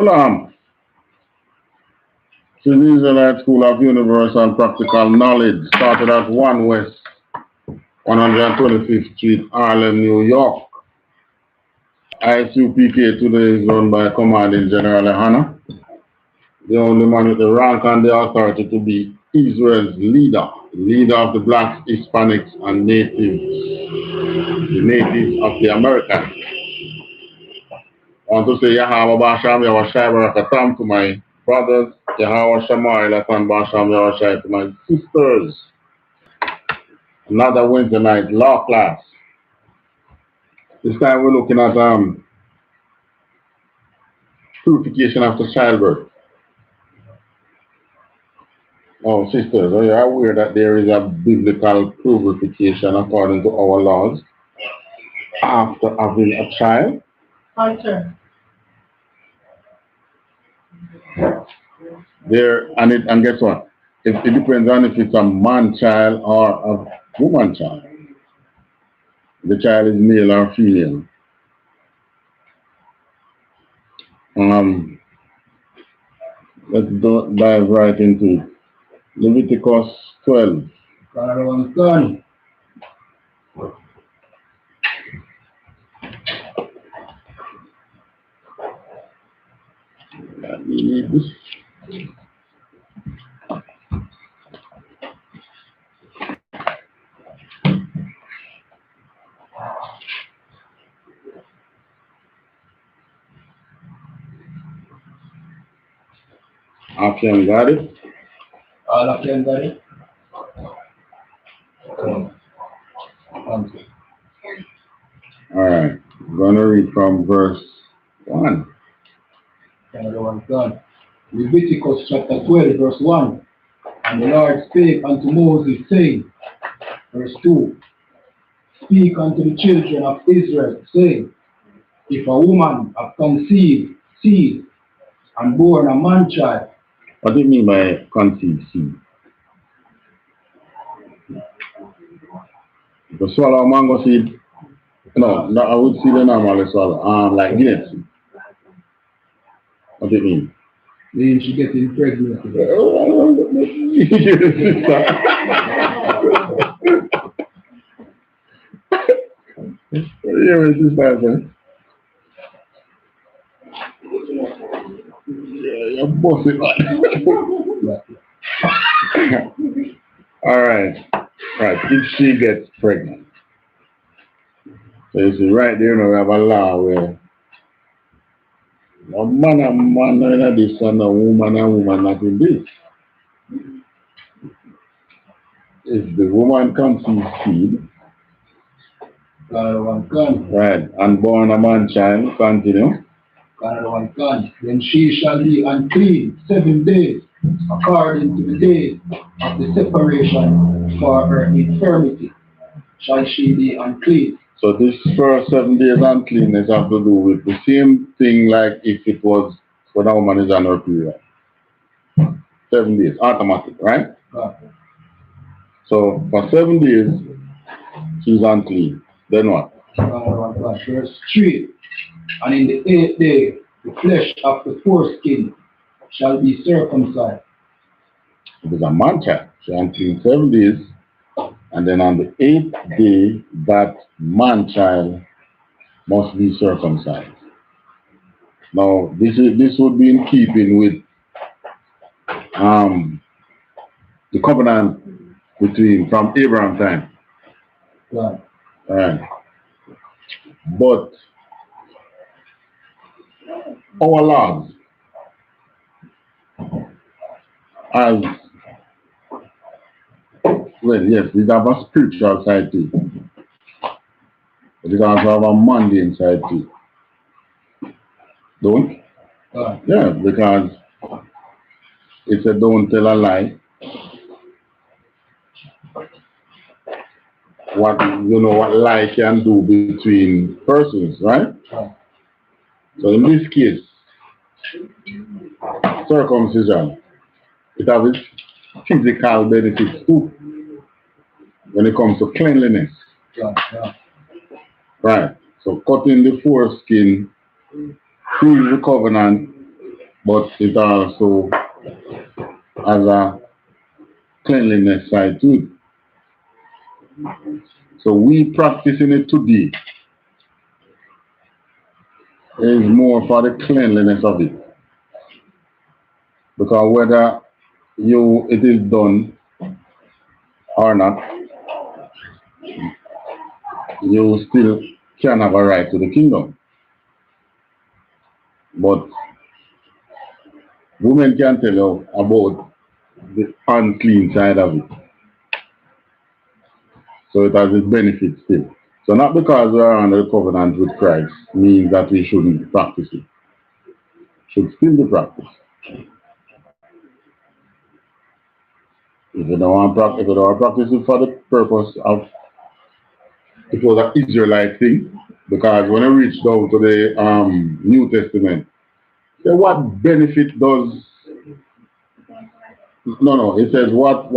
SHALAM. To the Israelite School of Universal and Practical Knowledge, started at 1 West 125th Street, Harlem, New York. I.S.U.P.K. today is run by Commanding General YAHANNA, the only man with the rank and the authority to be Israel's leader of the blacks, Hispanics, and the natives of the Americas. I want to say Yahweh Basham Yahweh Barakatam to my brothers, Yahweh Shammai Latan Basham Yahweh to my sisters. Another Wednesday night law class. This time we're looking at purification after childbirth. Oh, sisters, are you aware that there is a biblical purification according to our laws after having a child? Sir. And guess what? It depends on if it's a man child or a woman child. The child is male or female. Let's dive right into Leviticus 12. Action, got it? All of them got it? Alright, I'm going to read from verse 1. Another one done. Leviticus chapter 12, verse 1. And the Lord spake unto Moses, saying, verse 2, speak unto the children of Israel, saying, if a woman have conceived seed and born a man child. What do you mean by conceived seed? The swallow mango seed? No, I would see the normal swallow. Like guinness seed. What do you mean? Means she getting pregnant. Yeah, it's just that, man. Yeah, you're bossy, man. Alright. Right, if she gets pregnant. So you see, right there, we have a law where a man in this and a woman not in this. If the woman conceives seed, right, and born a man child, continue. Then she shall be unclean 7 days, according to the days of the separation for her infirmity. Shall she be unclean? So this first 7 days uncleanness have to do with the same thing like if it was when a woman is on her period. 7 days, automatic, right? So for 7 days, she's unclean. Then what? Verse 3. And in the 8th day, the flesh of the foreskin shall be circumcised. It is a man child. She unclean 7 days. And then on the 8th day, that man child must be circumcised. Now, this would be in keeping with the covenant from Abraham time. Right. But our laws, yes, these have a spiritual side too. But it also have a mundane side too. Don't? Yeah, because it's a don't tell a lie. What lie can do between persons, right? So in this case, circumcision, it has its physical benefits too when it comes to cleanliness. Right. So cutting the foreskin through the covenant but it also has a cleanliness side to it. So we practicing it today is more for the cleanliness of it. Because whether it is done or not, you still can have a right to the kingdom. But women can tell you about the unclean side of it. So it has its benefits still. So not because we are under the covenant with Christ means that we shouldn't practice it. Should still be practiced. If you don't want to practice it for the purpose of it was an Israelite thing, because when I reach down to the New Testament, say what benefit does it says what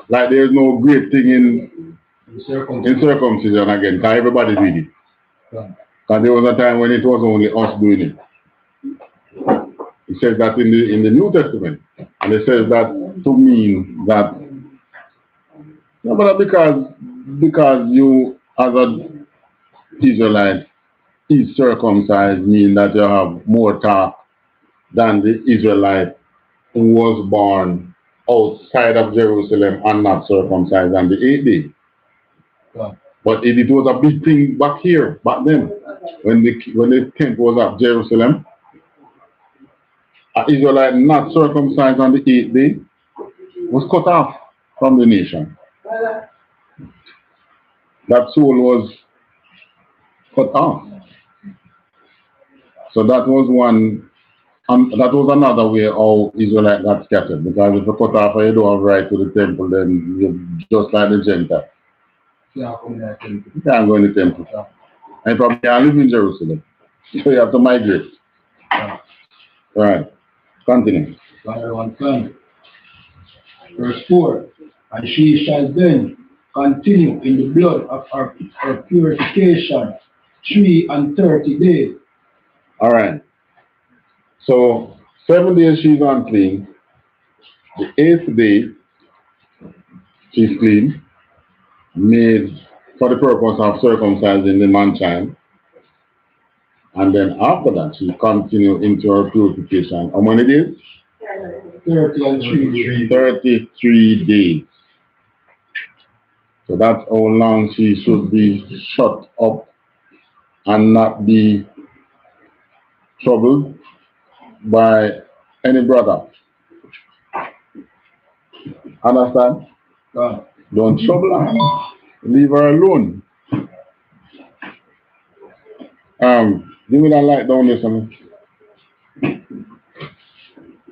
like there's no great thing in circumcision again, because everybody did it. Because there was a time when it was only us doing it. It says that in the New Testament, and it says that to mean that but because you as an Israelite is circumcised mean that you have more talk than the Israelite who was born outside of Jerusalem and not circumcised on the 8th day. Yeah. But it was a big thing back then, when the temple was at Jerusalem. An Israelite not circumcised on the 8th day was cut off from the nation. That soul was cut off. So that was one, that was another way how Israelite got scattered. Because if you cut off and you don't have right to the temple, then you're just like the Gentile. You can't go in the temple. Yeah. And you probably can't live in Jerusalem. So you have to migrate. Yeah. Right. Continue. Verse 4. And she shall then continue in the blood of her purification 30 days. All right. So 7 days she's unclean. The 8th day she's clean, made for the purpose of circumcising the man-child. And then after that she continue into her purification. How many days? 33 days. So that's how long she should be shut up and not be troubled by any brother. Understand? Don't trouble her. Leave her alone. Give me that light down there, son.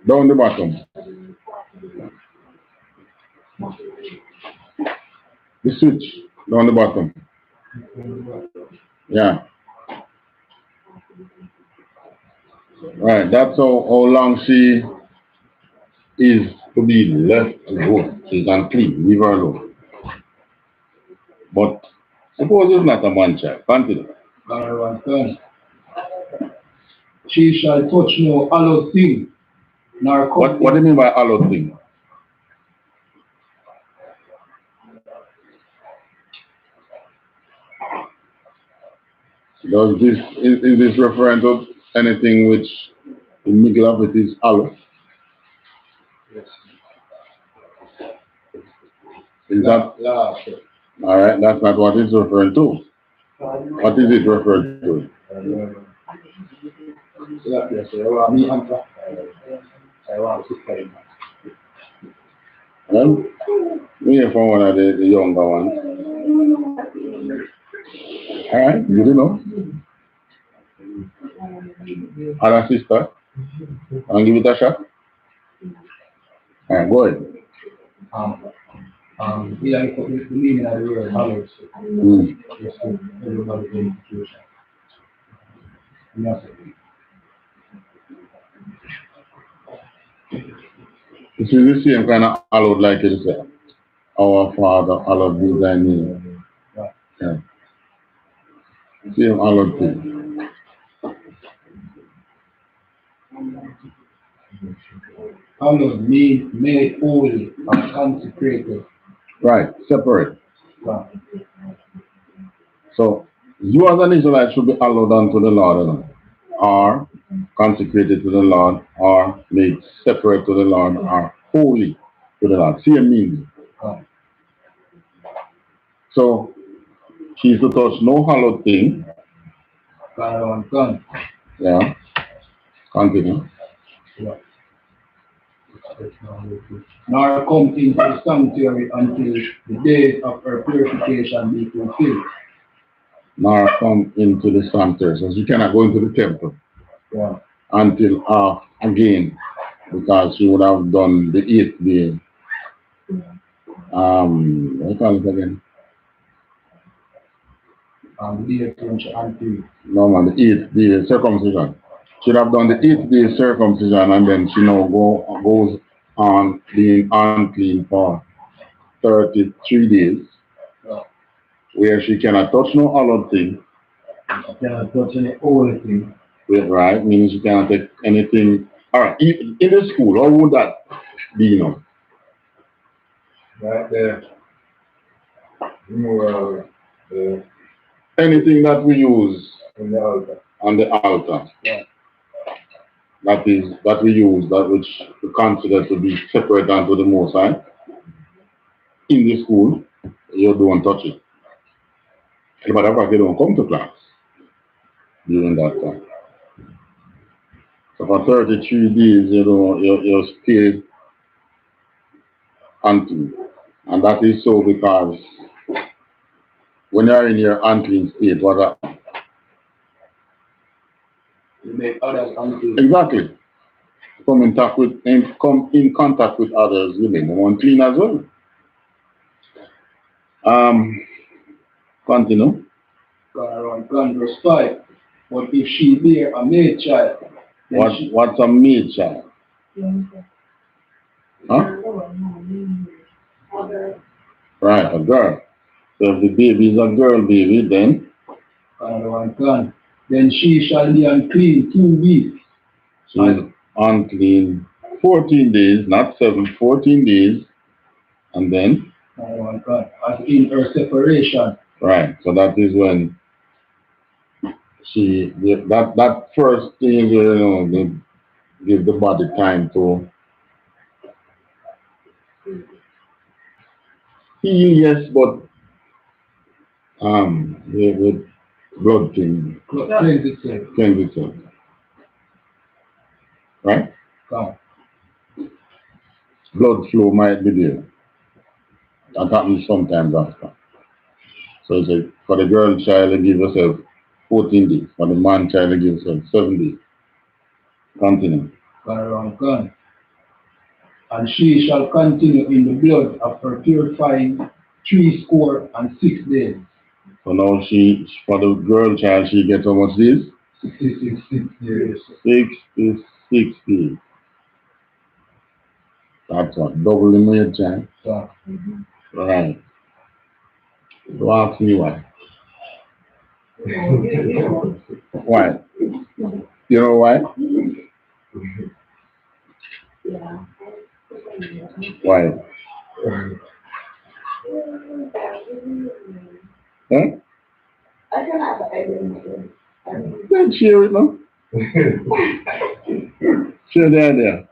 Down the bottom. The switch down the bottom. Yeah. Right, that's how long she is to be left alone. She's unclean, leave her alone. But suppose it's not a man-child. Continue. She shall touch no hallowed thing, nor what do you mean by hallowed thing? Is this referring to anything which the middle of it is hallowed? Yes. Is that? Yeah. All right, that's not what it's referring to. What is it referring to? Well, we are from one of the younger ones. All right, good enough. Other sister, and give it a shot. All right, go ahead. Yeah, I put the meaning of the word hallowed. Just to everybody in confusion. This is the same kind of hallowed like it is. Our Father, hallowed be thy name. Yeah. Same hallowed thing. Hallowed means made holy or consecrated. Right, separate. Right. So you as an Israelite should be hallowed unto the Lord, you know, or consecrated to the Lord, or made separate to the Lord, or holy to the Lord. Same meaning. Right. So she's to touch no hallowed thing. Gun. Yeah. Continue. Yeah. Nor come into the sanctuary until the days of her purification be fulfilled. Nor come into the sanctuary. So she cannot go into the temple. Yeah. Until again, because she would have done the 8th day. What do you call it again? The day until. No man, the 8th day circumcision. She'd have done the 8th day circumcision, and then she now goes on being unclean for 33 days, where she cannot touch no other thing. Cannot touch any holy thing. Right, meaning she cannot take anything. All right, in the school, how would that be, you know? Right there. More Anything that we use on the altar. on the altar. Yeah. That we use, that which we consider to be separate unto the Most High. In the school, you don't touch it. But of fact, you don't come to class during that time. So for 33 days, you're still unclean. And that is so because when you're in your unclean state, what happens? You make others unclean. Exactly. Come in contact with others, you make them unclean as well. Continue. Verse 5. But if she bear a male child, What's a male child? Huh? Right, a girl. So if the baby is a girl baby, then then she shall be unclean 2 weeks. She's unclean 14 days, not 7, 14 days. And then? As in her separation. Right, so that is when that first thing, they give the body time to heal, yes, but the blood thing cleanse itself. Right? Blood flow might be there. That happens sometimes after. So it's like for the girl child, you give yourself 14 days. For the man child, you give yourself 7 days. Continue. And she shall continue in the blood of her purifying 66 days. So now for the girl child, she gets how much days? 66 days. 66 days. That's what? Double the male child? Yeah. Right. So ask me why. Why? You know why? Why? Huh? Then share it now. Share the idea.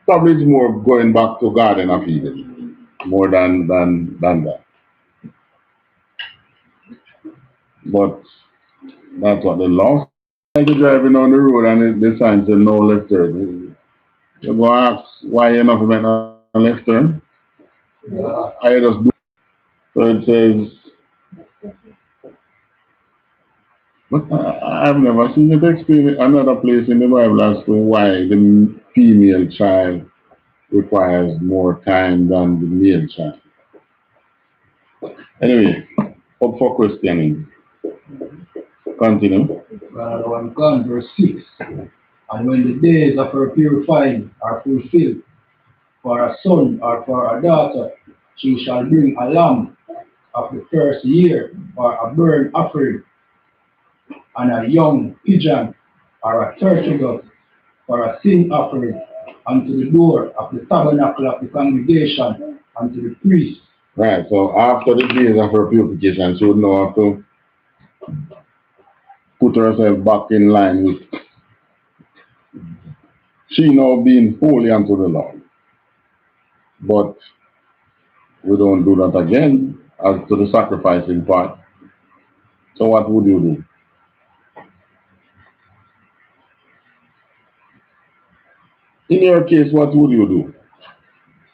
Probably it's more going back to Garden of Eden, more than that. But that's what the law. Like you're driving on the road and the sign says no left turn. You go ask why you're not making a left turn. I just do. So it says, but I've never seen it explain another place in the Bible as to why the female child requires more time than the male child. Anyway, up for questioning. Continue. Verse 6. And when the days of her purifying are fulfilled, for a son or for a daughter, she shall bring a lamb of the first year for a burnt offering, and a young pigeon or a turtle dove for a sin offering unto the door of the tabernacle of the congregation unto the priest. Right, so after the days of her purification, she would now have to put herself back in line with she now being holy unto the Lord. But we don't do that again as to the sacrificing part. So what would you do? In your case, what would you do?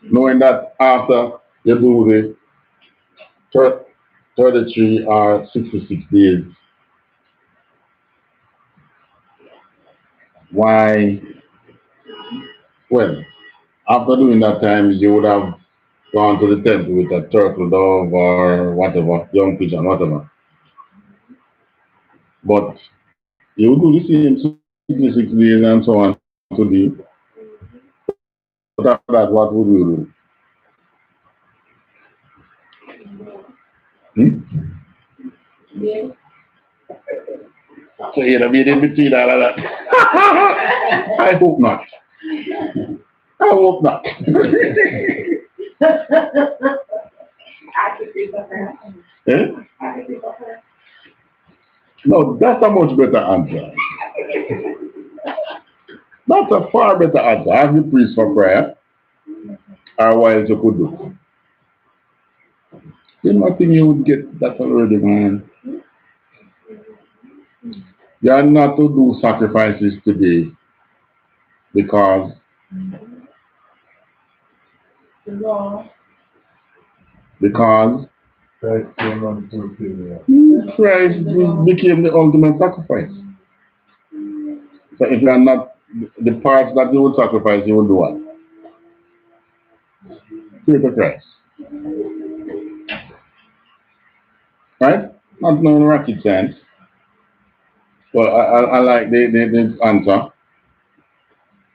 Knowing that after you do the 33 or 66 days, why? Well, after doing that time, you would have gone to the temple with a turtle dove or whatever, young pigeon, whatever. But you would do the same 66 days and so on to do. But after that, what would you do? Yeah. So you're going to be in between all of that. I hope not. I hope not. Eh? No, that's a much better answer. That's a far better answer. Have you priest for prayer? Or what else you could do? You know, I think you would get that already, man. You are not to do sacrifices today because Christ became the ultimate sacrifice. So if you are not the parts that you would sacrifice, you will do what? Pray to Christ. Right? Not no rocket science. Well, I like the answer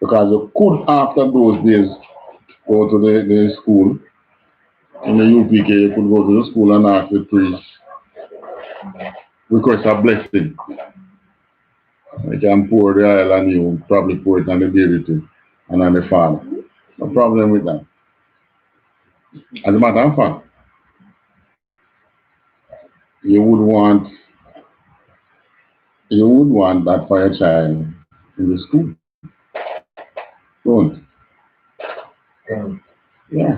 because you could after those days go to the school. In the UPK, you could go to the school and ask the priest, request a blessing. I can pour the oil on you, probably pour it on the baby too, and on the father. No problem with that. As a matter of fact, you would want that for your child in the school. Don't. Yeah.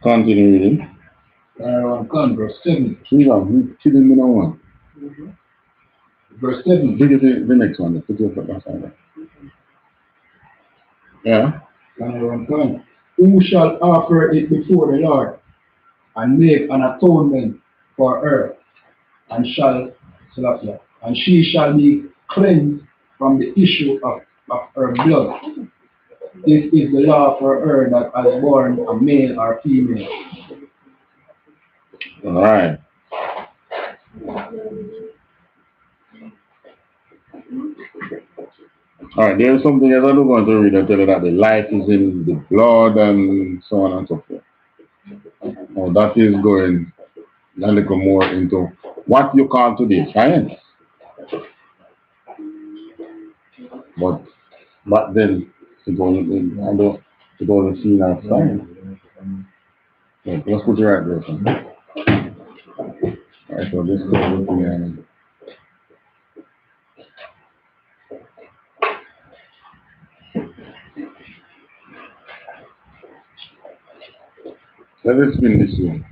Continue reading. Verse 7. You're kidding me now one. Verse 7. Look at the next one. Put your foot outside. Yeah. Who shall offer it before the Lord and make an atonement for her, and she shall be cleansed from the issue of her blood. This is the law for her that has born a male or female. All right. All right, there's something else I'm going to read and tell you that the life is in the blood and so on and so forth. Now that is going a little more into what you call today science. But then it wasn't seen as science. Okay, let's put it right there. All right, so this is looking let's spin this one.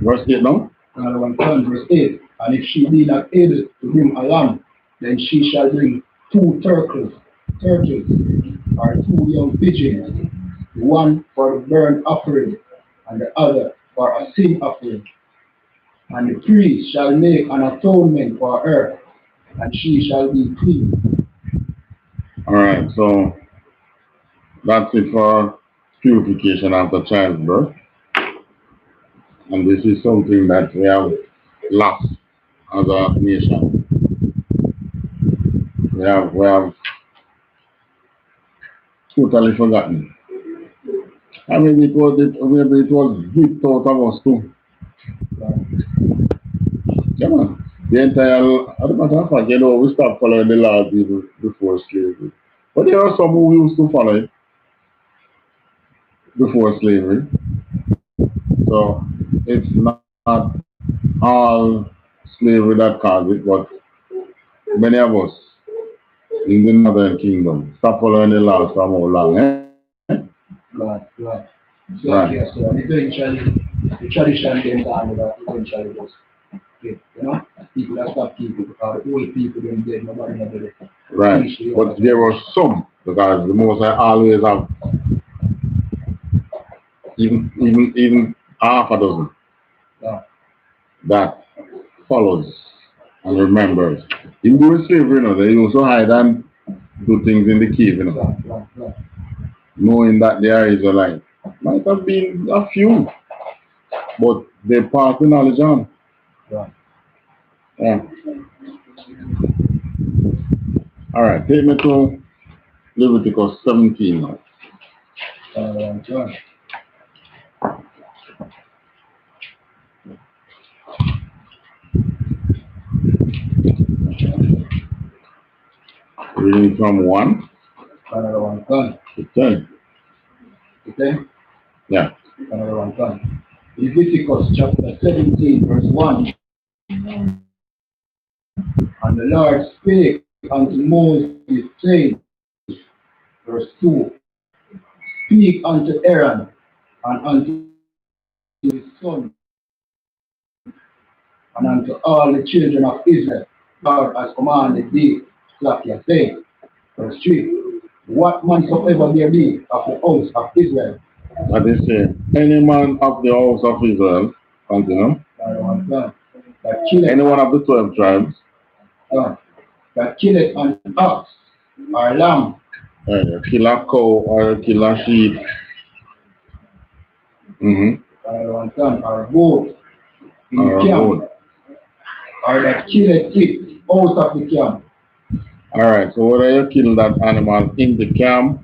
Verse 8 now? Verse 8. And if she be not able to bring a lamb, then she shall bring 2 turtles, or 2 young pigeons, the one for the burnt offering, and the other for a sin offering. And the priest shall make an atonement for her, and she shall be clean. Alright, so that's it for purification after childbirth. And this is something that we have lost as a nation. We have totally forgotten. And maybe it was ripped out of us too. Yeah, man. The entire, as a matter of fact, you know, we stopped following the laws even before slavery. But there are some who used to follow it before slavery. So it's not all slavery that caused it, but many of us in the northern kingdom stop following the laws from how long, eh? Right. So, right. Yes, so eventually, the tradition then on that eventually just get, you know, people that stop keeping because the old people then dead, nobody never did it. Right. But there were some, because the most I always have even half a dozen that follows and remembers. Even during slavery, you know, they used to hide and do things in the cave, you know. Knowing that they are Israelite. Might have been a few, but they passed the knowledge on. Yeah. Alright, take me to Leviticus 17 now. Reading from 1 to 10. Yeah. Leviticus chapter 17, verse 1. And the Lord spake unto Moses, saying, verse 2, speak unto Aaron and unto his son and unto all the children of Israel, God has commanded thee, saying, verse 3, what man soever there be of the house of Israel. That is saying, any man of the house of Israel, continue. Any one of the 12 tribes. That killeth an ox or lamb. Kill a cow or kill a sheep. Or goat in the camp. Or that killeth it out of the camp. Alright, so whether you kill that animal in the camp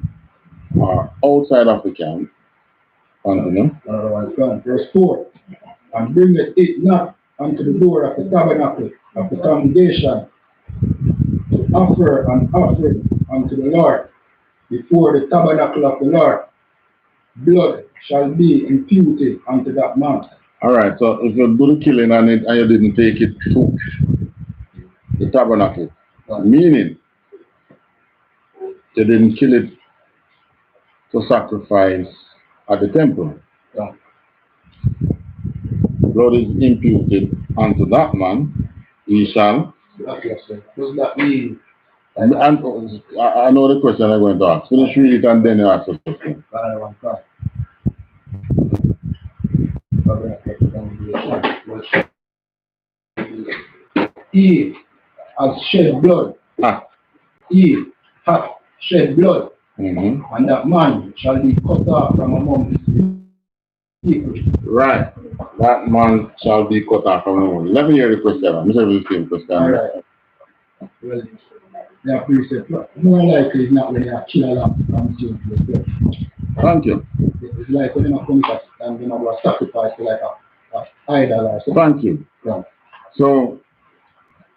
or outside of the camp, continue. Verse 4. And bringeth it not unto the door of the tabernacle of the congregation to offer an offering unto the Lord before the tabernacle of the Lord. Blood shall be imputed unto that man. Alright, so if you do the killing on it and you didn't take it to the tabernacle, meaning you didn't kill it to sacrifice at the temple. Blood is imputed unto that man, he shall. Does that mean? And I know the question I'm going to ask. Finish read it and then you ask the question. He has shed blood. He hath shed blood. And that man shall be cut off from among his people. Right. That man shall be cut off from among. Let me hear the question. I'm sure the same question. Alright. Well, yeah, precept. More likely it's not when you kill a lamb from yourself. Thank you. It's like when you come back and you do a sacrifice like a idol or something. Thank you. Yeah. So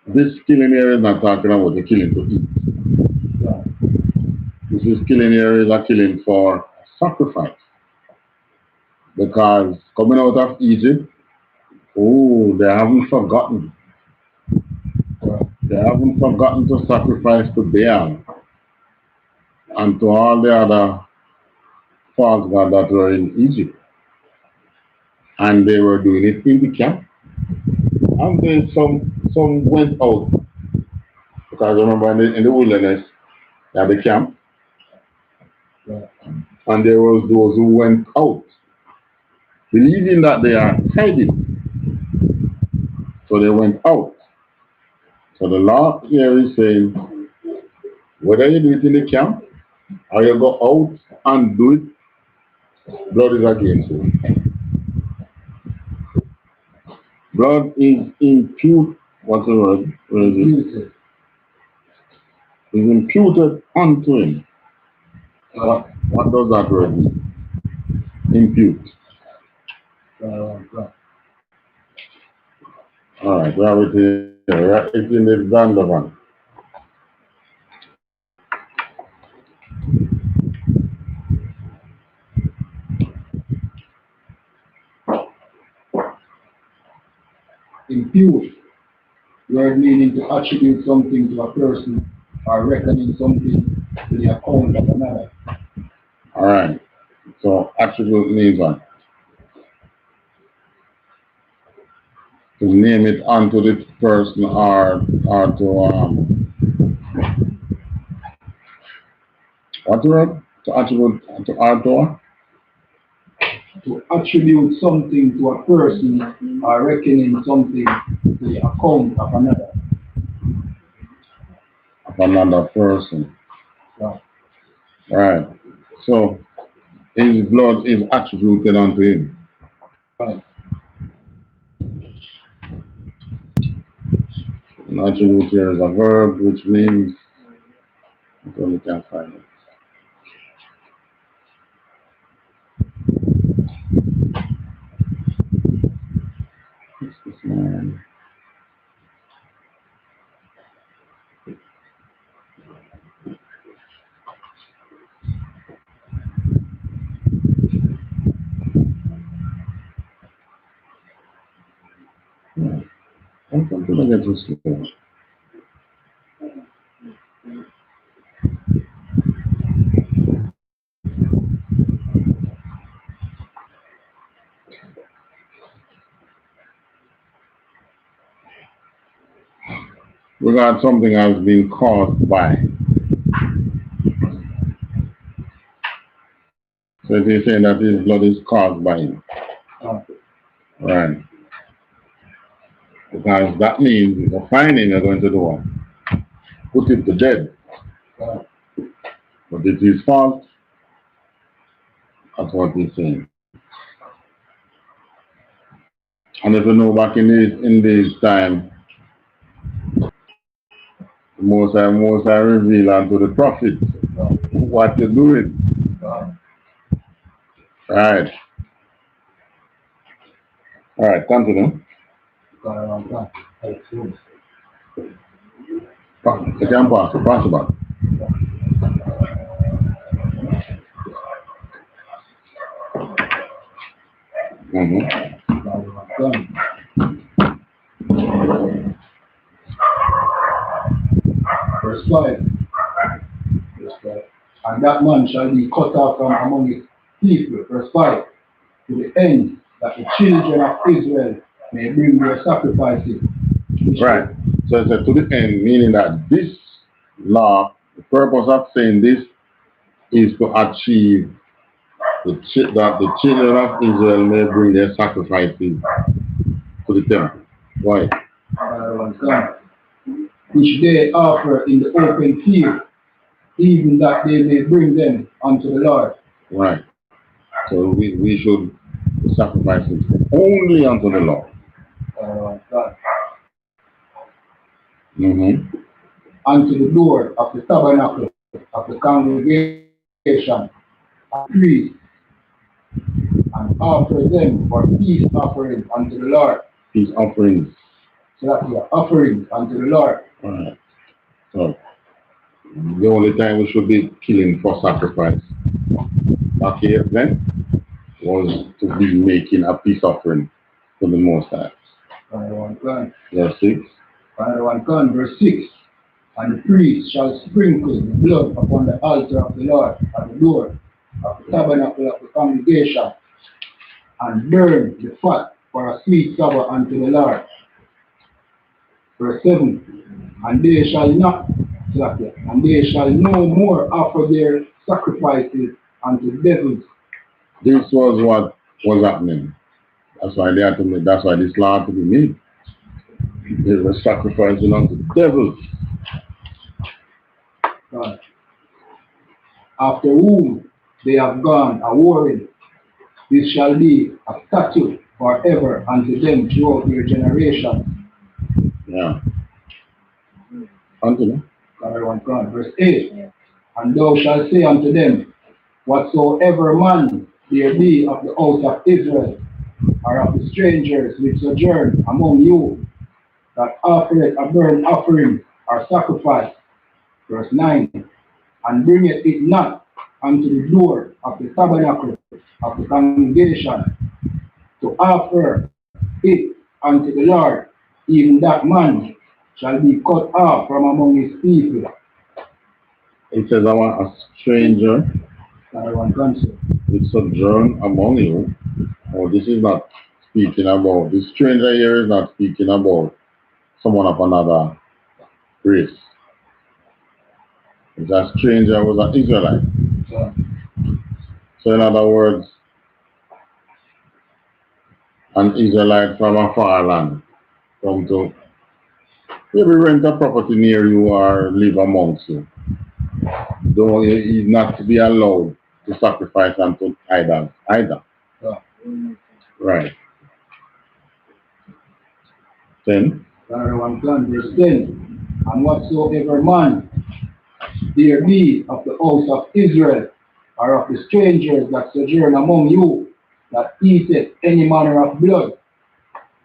this killing here is not talking about the killing to eat. Yeah. This is killing here is a killing for sacrifice. Because coming out of Egypt, they haven't forgotten. They haven't forgotten to sacrifice to Baal and to all the other false gods that were in Egypt. And they were doing it in the camp. And then some went out. Because remember in the wilderness, they had the camp. And there was those who went out, believing that they are hiding. So they went out. So the law here is saying, Whether you do it in the camp or you go out and do it, blood is against you. Blood is imputed. What's the word? Where is it? Is imputed unto him. What does that word mean? Impute. Alright, we have it here. It's in the Zandovan. Impute, word meaning to attribute something to a person or reckoning something to the account of another. Alright, so attribute means what? To name it unto the person or to what word? To attribute to what? To attribute something to a person or reckoning something to the account of another. Of another person. Yeah. Right. So his blood is attributed unto him. Right. An attribute here is a verb which means until we can't find it. What's this man? I'm going to get this slow. We got something has been caused by. So if you're saying that his blood is caused by him. Right. Because that means if a finding you're going to do what? Put it to death. But it's his fault. That's what he's saying. And if you know back in this time, Most I reveal unto the prophet what you're doing. Right. All right, continue. You can pass it back. Verse 5. And that man shall be cut off from among his people. Verse 5. To the end that the children of Israel may bring their sacrifices. Right. So it's to the end, meaning that this law, the purpose of saying this is to achieve that the children of Israel may bring their sacrifices to the temple. Why? Which they offer in the open field, even that they may bring them unto the Lord. Right. So we should sacrifice it only unto the Lord. Unto the door of the tabernacle of the congregation, and priest, and offer them for peace offering unto the Lord. Peace offerings. So that we are offerings unto the Lord. Right. So the only time we should be killing for sacrifice back here then was to be making a peace offering to the Most High. Verse 6. Verse 6. And the priest shall sprinkle the blood upon the altar of the Lord at the door of the tabernacle of the congregation, and burn the fat for a sweet savour unto the Lord. Verse 7. And they shall no more offer their sacrifices unto devils. This was what was happening. That's why they had to make, that's why this law had to be made. They were sacrificing unto devils. God. After whom they have gone a warring, this shall be a statute forever unto them throughout their generations. Yeah. Continue. Verse 8. And thou shalt say unto them, whatsoever man there be of the house of Israel, or of the strangers which sojourn among you, that offereth a burnt offering or sacrifice, verse 9, and bringeth it not unto the door of the tabernacle of the congregation, to offer it unto the Lord, even that man shall be cut off from among his people. It says, I want a stranger which sojourn among you. Oh, this is not speaking about, the stranger here is not speaking about someone of another race. It's a stranger was an Israelite. So in other words, an Israelite from a far land come to maybe rent a property near you or live amongst you. Though he is not to be allowed to sacrifice unto idols either. Right. 10. Verse 10. And whatsoever man there be of the house of Israel, or of the strangers that sojourn among you, that eateth any manner of blood,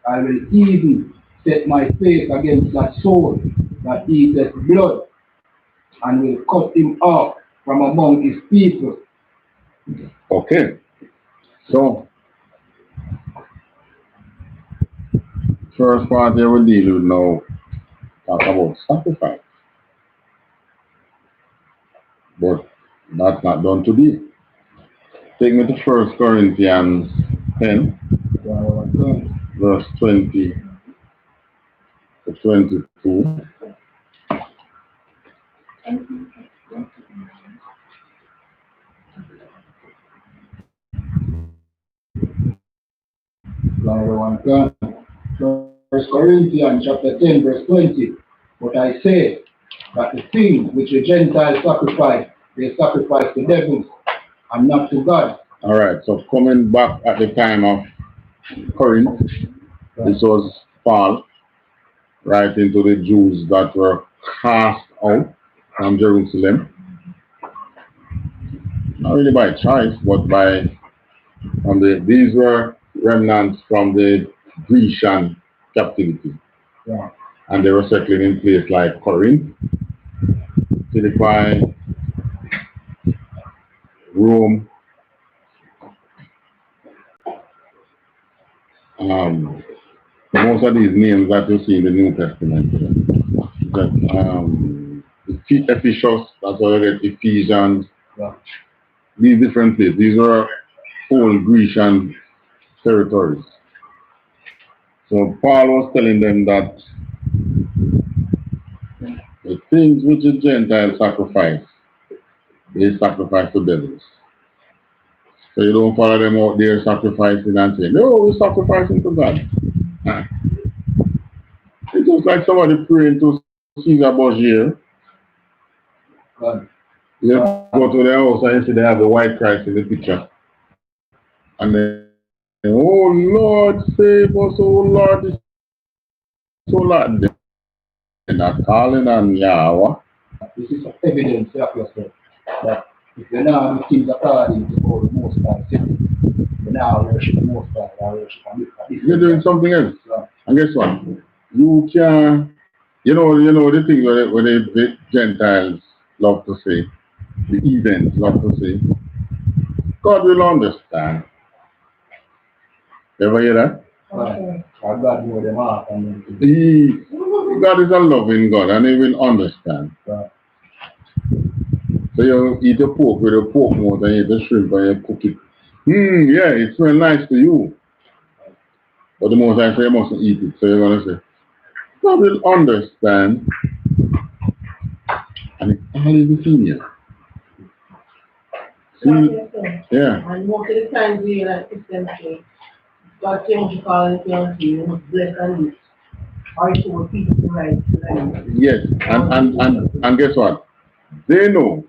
I will even set my face against that soul that eateth blood, and will cut him off from among his people. Okay. So, first part here we deal with now, talk about sacrifice. But that's not done today. Take me to 1 Corinthians 10, verse 20 to 22. First Corinthians chapter 10, verse 20. But I say that the thing which the Gentiles sacrifice, they sacrifice to devils and not to God. Alright, so coming back at the time of Corinth, this was Paul writing to the Jews that were cast out from Jerusalem. Not really by choice, but these were remnants from the Grecian captivity. Yeah. And they were settling in places like Corinth, Philippi, Rome, most of these names that you see in the New Testament, Ephesus, that's what I get, Ephesians, Yeah. these different places. These were old Grecian territories. So Paul was telling them that the things which the Gentiles sacrifice, they sacrifice to devils. So you don't follow them out there sacrificing and saying, no, we're sacrificing to God. It's just like somebody praying to Caesar Borgia. You go to their house and you see they have the white Christ in the picture. And then, oh Lord, save us, oh Lord, so Lord. They're not calling on Yahweh. This is evidence of yourself that if you're not the things according to the Most High, you're now worship the Most High, you're doing something else. And guess what? You can, you know the thing where the Gentiles love to say, the heathens love to say, God will understand. Ever hear that? Okay. God know them heart. God is a loving God and He will understand. Right. So you eat a pork with a pork mouth and you eat a shrimp and you cook it. Yeah, it smells nice to you. But the most I say you mustn't eat it. So you're going to say, God will understand. And it's all in between you. See? Yeah. And most of the times we like Christians say, God change the call and can't see, you must bless and live. Or show people to right. Yes, and guess what? They know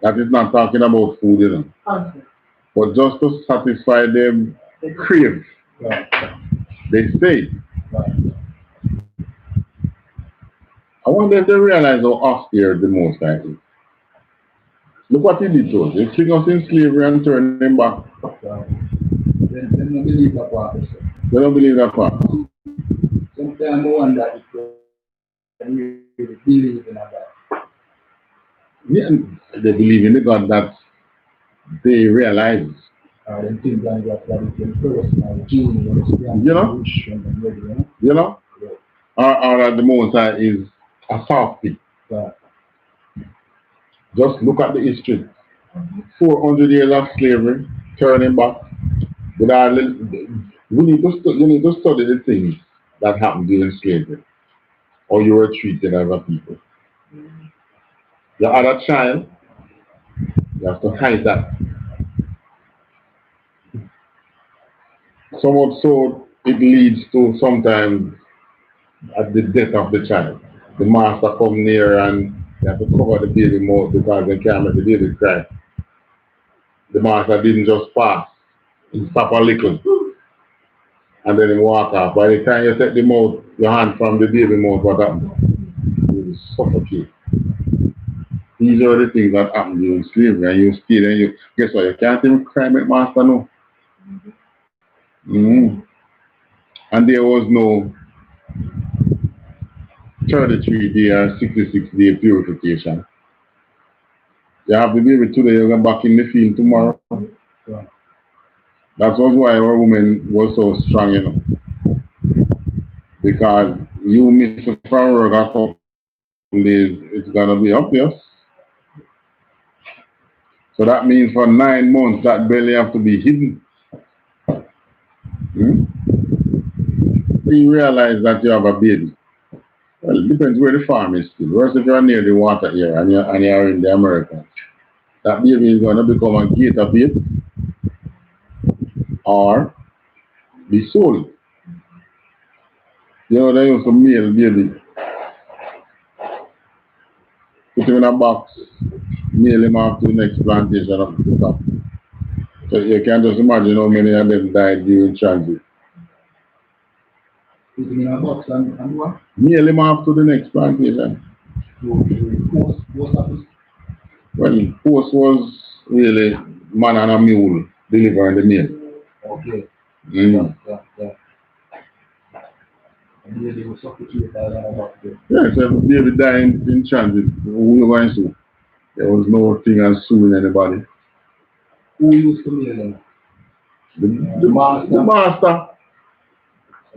that it's not talking about food, you know. But just to satisfy them crave, they say. I wonder if they realize how austere the Most High is. Look what he did to us. He took us in slavery and turned him back. They don't believe that part. They don't believe that part. Sometimes I wonder if they really believe in that. Yeah, they believe in the God that they realize. They think that it's personal, genius, you know? You know? Or that the Most High is a softy. Just look at the history. 400 years of slavery, turning back. You need to study the things that happened during slavery, or you were treated as a people. You had a child, you have to hide that. So much so, it leads to sometimes at the death of the child. The master come near and you have to cover the baby mouth because they can't make the baby cry. The master didn't just pass, he stop a little and then he walk off. By the time you take the mouth, your hand from the baby mouth, what happens? You will suffocate. These are the things that happen during slavery, and you stay there, you guess what, you can't even cry make master know. And there was no 33-day or 66-day purification. You have the baby today, you're going back in the field tomorrow. That was why our women was so strong, you know. Because you miss a work a couple days, it's gonna be obvious. So that means for 9 months that belly have to be hidden. You realize that you have a baby. Well, it depends where the farm is still. Whereas if you're near the water area and you're in the Americas, that baby is gonna become a gator baby or be sold. You know, they used to mail baby. Put him in a box, mail him off to the next plantation up to the top. So you can just imagine how many of them died during transit. Put him in a box and what? Mail him off to the next plantation. Post office? Well, post was really man and a mule delivering the mail. Okay. Yeah, And they will suffocate about it. yeah, so if baby died in transit, who you going to? There was no thing as suing anybody. Who used to mail them? The master. The master.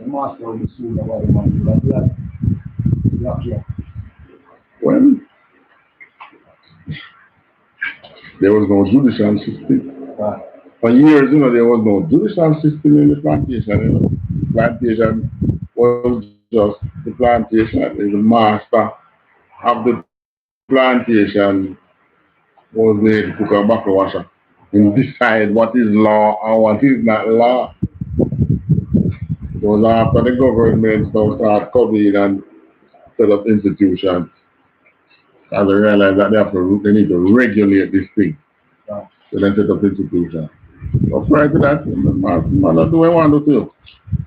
The master will be sued about the money. Yeah. Well, there was no judicial system. For years, you know, there was no judicial system in the plantation. You know. The plantation was just the plantation. The master of the plantation was the cook and buckle washer and decide what is law and what is not law. It was after the government now started coming and set up institutions. As they realize that they need to regulate this thing. So then set up institutions. But prior to that, man not do what I want to do.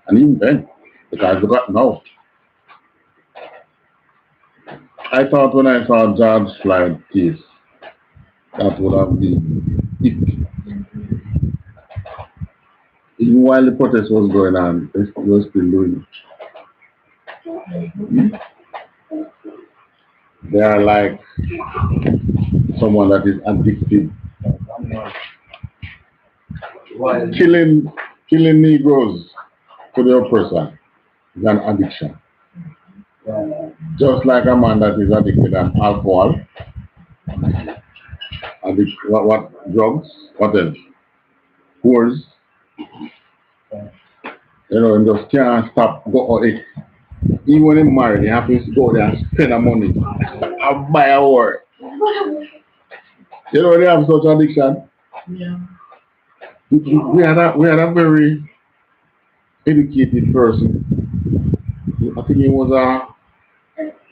And even then, because look at now. I thought when I saw George Floyd case, that would have been it. Even while the protest was going on, they were still doing it. They are like someone that is addicted. Killing Negroes to the oppressor is an addiction. Just like a man that is addicted to alcohol, what drugs, what else? Whores. You know, and just can't stop go it. Even when they marry, they have to go there and spend the money and buy a whore. You know, they have such addiction. Yeah. We had a very educated person. I think he was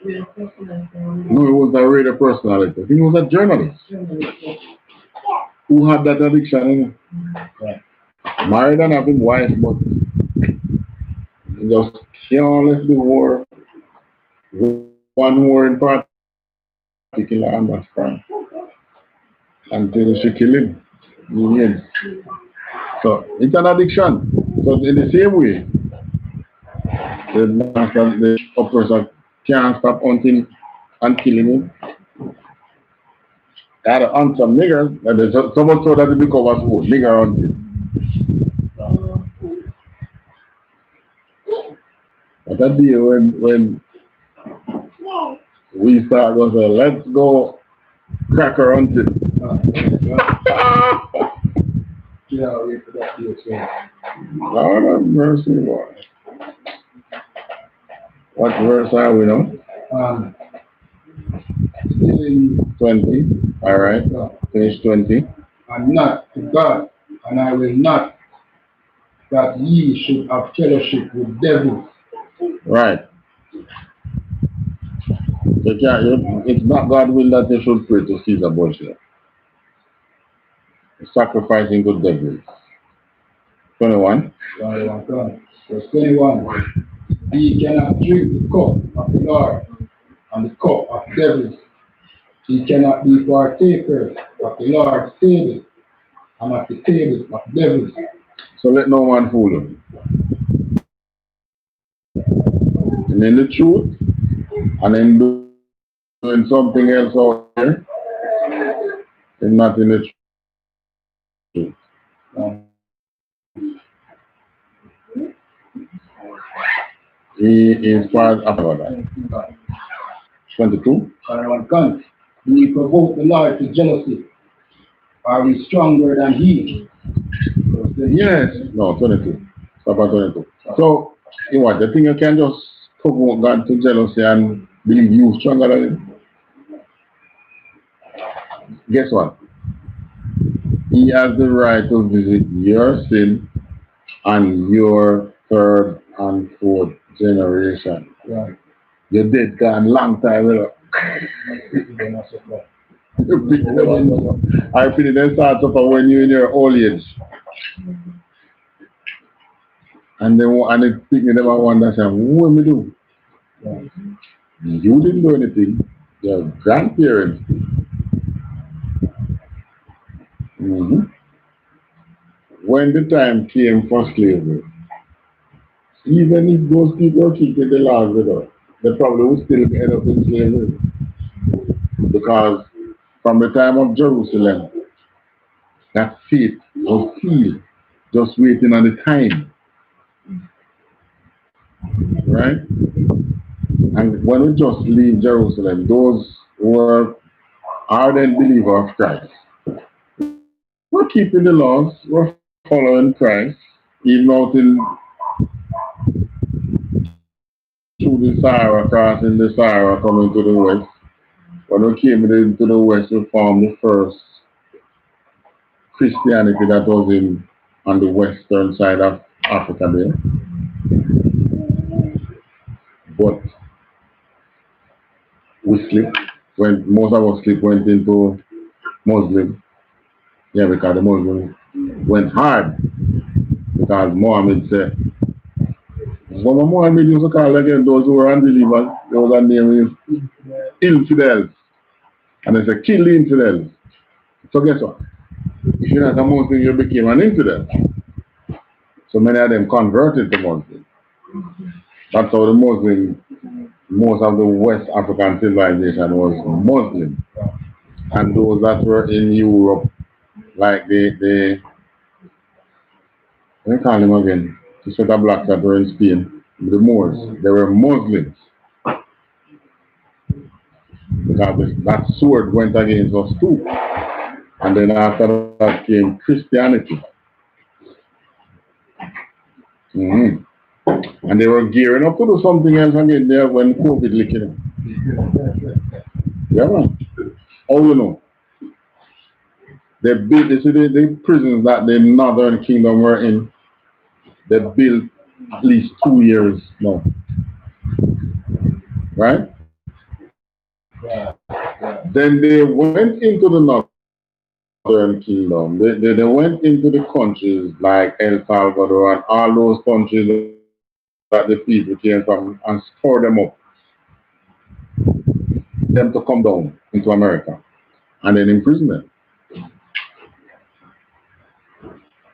real personality. No, he was a radio personality. He was a journalist who had that addiction. You know? Right. Married and having wife, but he just can't let the war. One war in particular understand until she kill him. Yes. So it's an addiction. So in the same way, the person can't stop hunting and killing him. They had to hunt some niggers, and there's so much so that it becomes a sport, nigger hunting. But that day when we start going to say, let's go cracker hunting. Yeah, wait for that day, so. Lord have mercy, boy. What verse are we now? Still in 20. Alright. Finish 20. I'm not to God, and I will not that ye should have fellowship with devils. Right. It's not God will that they should pray to Caesar Borgia. Sacrificing good devils. 21. Verse 21. Ye cannot drink the cup of the Lord and the cup of devils. Ye cannot be partakers of the Lord's table and of the table of devils. So let no one fool you. And in the truth, and in doing something else out there, it's not in the truth. He is part of that. 22. Ye provoke the Lord to jealousy. Are we stronger than he? Yes. No, 22. Stop at 22. So, you know what? The thing you can just provoke God to jealousy and believe you stronger than him. Guess what? He has the right to visit your sin and your third and fourth generation. Right. You're dead gone long time, you know. I feel it starts off when you're in your old age. And they think me never wonder, say, what me do? Right. You didn't do anything. Your grandparents. When the time came for slavery, even if those people keeping the laws with us, they probably would still end up in slavery. Because from the time of Jerusalem, that faith was sealed, just waiting on the time. Right? And when we just leave Jerusalem, those who were ardent believers of Christ were keeping the laws, were following Christ, even out in through the Sahara, crossing the Sahara, coming to the west. When we came into the west, we found the first Christianity that was on the western side of Africa there. But we slipped. When most of us slipped, went into Muslim. Yeah, because the Muslim went hard. Because Muhammad said, what Muhammad used to call again those who were unbelievers, those are named infidels. And they said, kill the infidels. So guess what? If you're not a Muslim, you became an infidel. So many of them converted to Muslim. That's how the Muslim, most of the West African civilization was Muslim. And those that were in Europe, like they call them again, the set of blacks that were in Spain, the Moors, they were Muslims. Because that sword went against us too. And then after that came Christianity. And they were gearing up to do something else again there when COVID licked them. Yeah, man. Oh, you know. They built, you see the prisons that the Northern Kingdom were in, they built at least 2 years now. Right? Then they went into the northern kingdom. They went into the countries like El Salvador and all those countries that the people came from and store them up, them to come down into America and then imprison them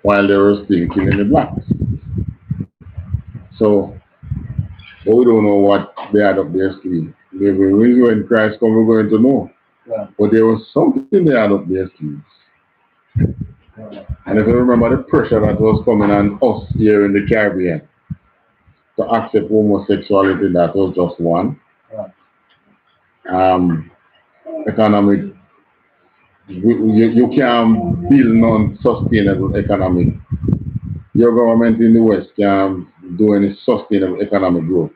while they were still killing the blacks. So, but we don't know what they had up their sleeve. Maybe when Christ comes, we're going to know. Yeah. But there was something they had up their sleeves. And if you remember the pressure that was coming on us here in the Caribbean to accept homosexuality, that was just one. Economic, you can't build non-sustainable economic. Your government in the West can't do any sustainable economic growth.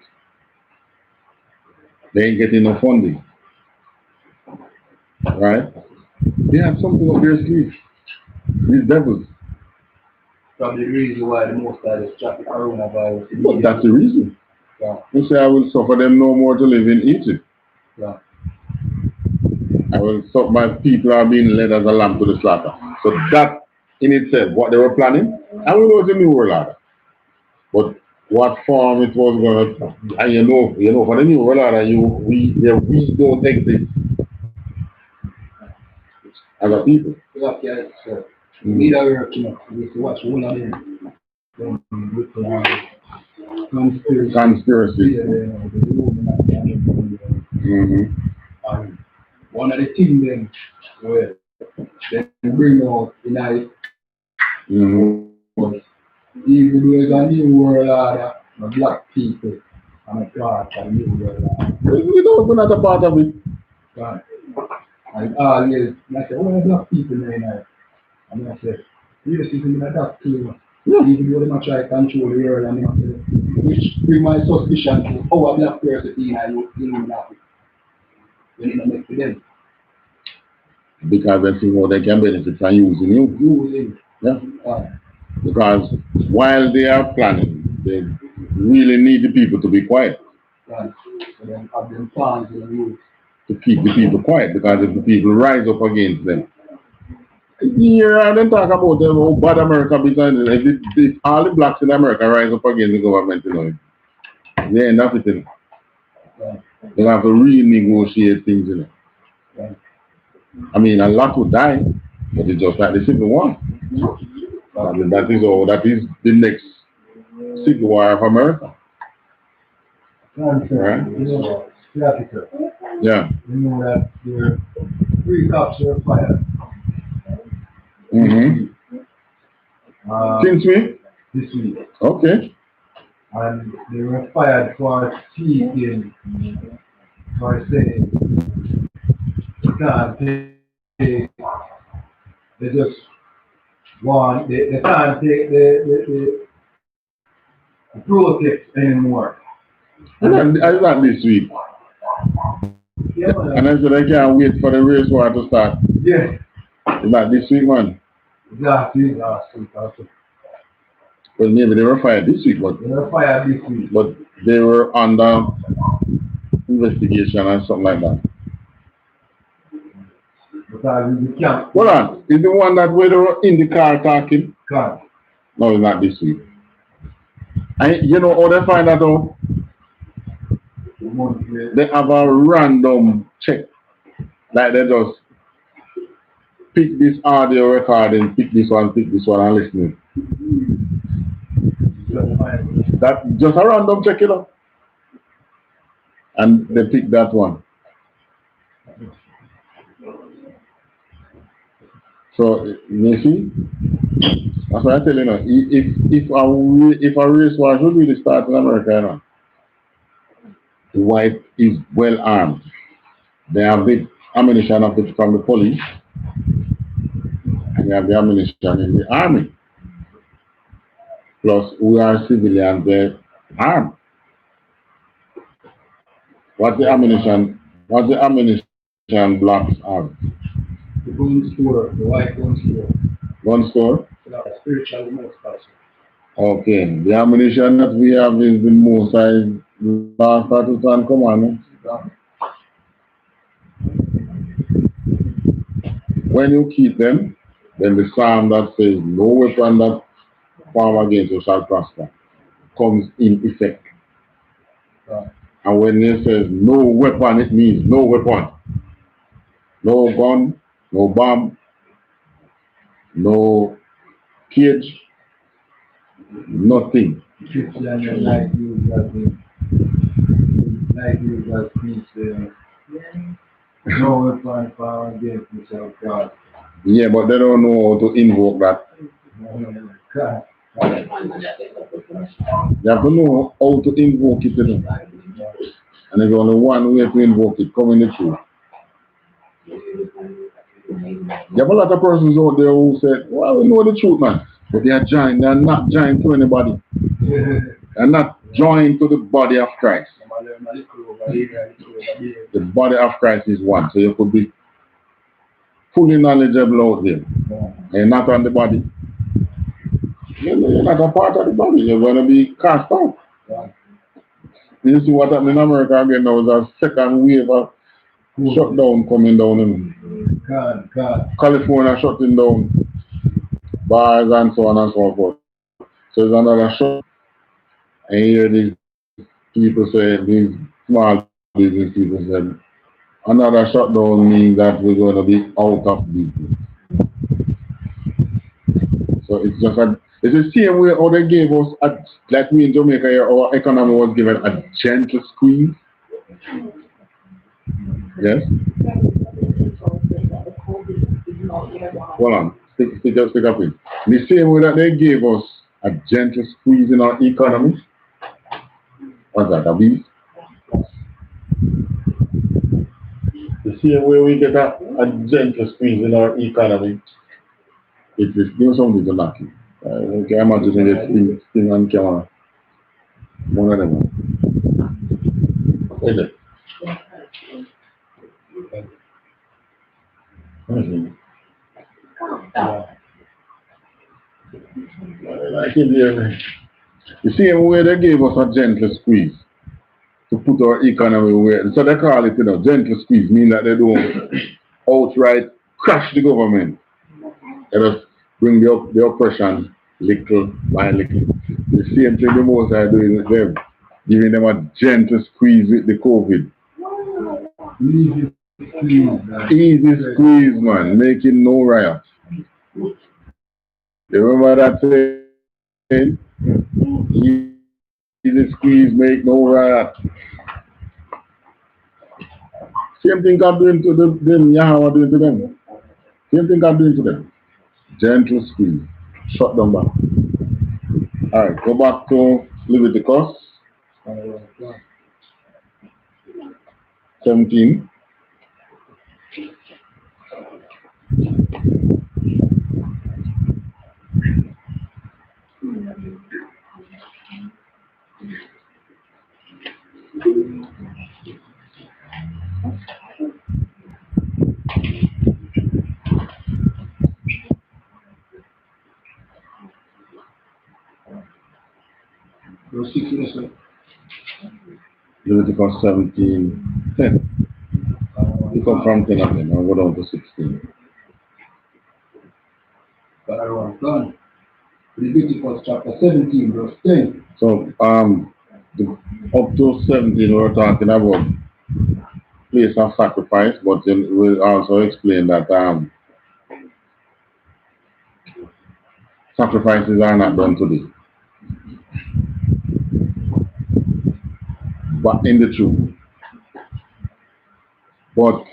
They ain't getting no funding. Right? They have something up their sleeve. These devils. Probably the reason why the most of this traffic coronavirus. But that's the reason. Yeah. You say I will suffer them no more to live in Egypt. Yeah. I will stop my people are being led as a lamb to the slaughter. So that in itself, what they were planning, and we know it's a new world order. But what form it was going to, and you know, for the new world order, we don't exist as a people. Okay, so we are working, we have to watch one of them. Conspiracy. And one of the things then, well, they bring out in I. But even though it's a new world order, the black people are a part of the new world order. We're not a part of it. Right. And always, I say, oh, black people there now. And I say, racism is that too. Even though they might try to control the world, and I say, which bring my suspicion to how a black person is and you know that. When it makes for them. Because they think how they can benefit from using you. Yeah. Because while they are planning, they really need the people to be quiet. Right. So then have them plans in the youth. To keep the people quiet, because if the people rise up against them. Yeah, and then talk about them, how bad America becomes. If all the blacks in America rise up against the government, you know, they end up with it. Right. They have to renegotiate things, you know. Right. I mean, a lot would die, but it's just like the Civil War. That is the next Civil War of America. Right? Yeah. You know that there 3 cops were fired. Since week? This week. Okay. And they were fired for speaking, for saying, you can't take, they just want, they can't take the protest anymore. And not this week. Yeah, and I said I can't wait for the race war to start. Yeah. It's not this week, man. Last week also. Well, maybe they were fired this week, but they were fired this week. But they were under investigation and something like that. Because you can't. Hold on, is the one that where they were in the car talking? Car. No, it's not this week. And you know how they find that out? They have a random check. Like they just pick this audio recording, pick this one, and listen. That just a random check, you know. And they pick that one. So you see, that's what I tell you now. If a race war should really start in America, you know, the white is well armed. They have the ammunition of it from the police, and they have the ammunition in the army. Plus, we are civilians, they're armed. What's the ammunition blocks have? The gun store, the white gun store. Gun store? Spiritual most person. Okay, the ammunition that we have is the most last statute and commandment. When you keep them, then the psalm that says, no weapon that form against you shall prosper, comes in effect. And when it says no weapon, it means no weapon. No gun, no bomb, no cage, nothing. No weapon formed against me shall prosper. Yeah, but they don't know how to invoke that. They have to know how to invoke it, you know. And there's only one way to invoke it, come in the truth. You have a lot of persons out there who say, well, we know the truth, man. But they are joined, they are not joined to anybody. They are not joined to the body of Christ. The body of Christ is one, so you could be fully knowledgeable out there. And not on the body. You're not a part of the body, you're going to be cast out. You see what happened in America again, there was a second wave of shutdown coming down in California, shutting down bars and so on and so forth. So there's another shut. And here these people say, these small business people said, another shutdown means that we're going to be out of business. So it's just it's the same way how they gave us, like we in Jamaica here, our economy was given a gentle squeeze. Yes? Hold on, stick up in. The same way that they gave us a gentle squeeze in our economy. What's that, a beast? The same way we get a gentle squeeze in our economy, it is doing something to knock you. I can imagine this thing on camera. One of them. Wait there. I can hear. The same way they gave us a gentle squeeze to put our economy where, so they call it, gentle squeeze, mean that they don't outright crash the government. They just bring the oppression little by little. The same thing the most are doing with them, giving them a gentle squeeze with the COVID. Easy squeeze, man, making no riot. You remember that saying? Easy squeeze, make no riot. Same thing God doing to them, Yahweh doing to them. Same thing God doing to them. Gentle squeeze. Shut them back. Alright, go back to Leviticus 17. Verse 16. Leviticus 17, 10. You come from 10 again, I'll go down to 16. But I was done. Leviticus chapter 17, verse 10. So, up to 17, we're talking about place of sacrifice, but then we'll also explain that sacrifices are not done today. But in the truth. But,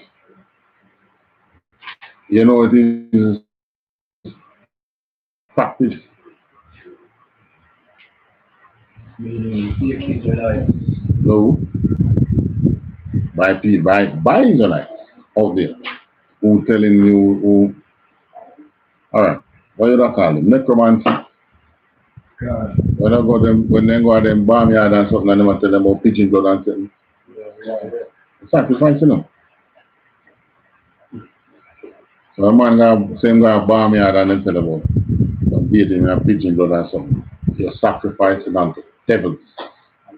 it is practice. Meaning, take Israelite. No. By Israelites out there who telling you who. Alright, what you don't call them? Necromancy. God. When they go to them barnyard and something, and they tell them about pigeon blood and something. Sacrifice, So a man got same guy barnyard and they tell about bathing in a pigeon blood and something. You're sacrificing unto devils.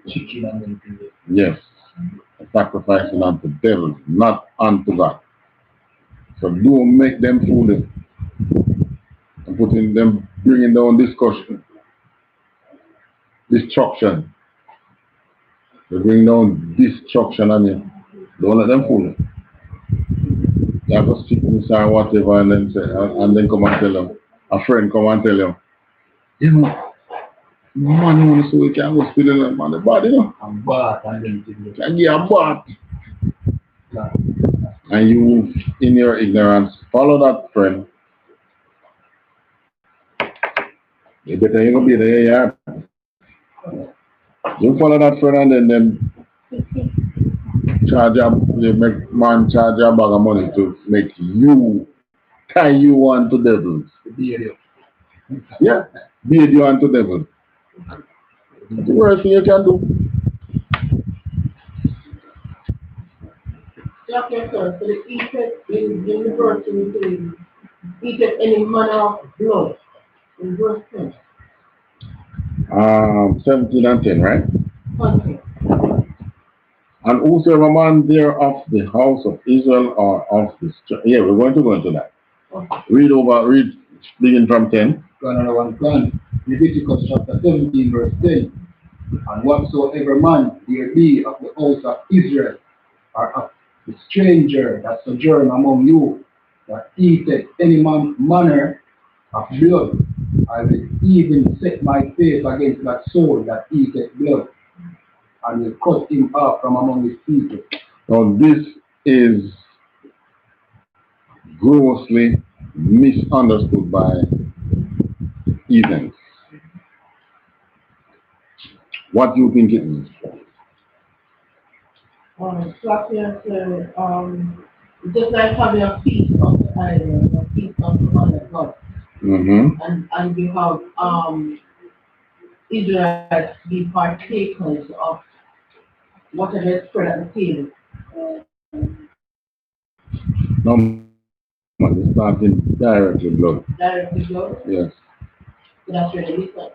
Chicken and everything. Yes. Sacrificing unto devils, not unto God. So don't make them foolish and putting them, bringing down destruction. They bring down destruction on you. Don't let them fool you. You have to speak inside whatever and then say, and then come and tell them. A friend come and tell you, you know, man, you want to say we can't go spilling them on the body, you know. And bath and then things. Can get a bath. Yeah. And you, in your ignorance, follow that friend. You better you go be there, yeah. You follow that friend and then charge up, you make man charge a bag of money to make you tie you on to devils. Yeah, beard you on to devils. The worst thing you can do. Okay, sir. So the effect in the verse in the effect any manner of blood in verse 10. 17 and 10, right? Okay. And whosoever man there of the house of Israel or of the yeah, we're going to go into that. Okay. Read begin from 10. Another one plan. Leviticus chapter 17, verse 10. And whatsoever man there be of the house of Israel, or of the stranger that sojourn among you, that eateth any manner of blood, I will even set my face against that soul that eateth blood, and will cut him off from among his people. Now this is grossly misunderstood by heathens. What do you think it means? Just like having a feast on the island, a feast on the God. And you have Israelites be partakers of whatever is spread at the table. No, man, it's not in directly blood. Directly blood? Yes. So that's where the difference.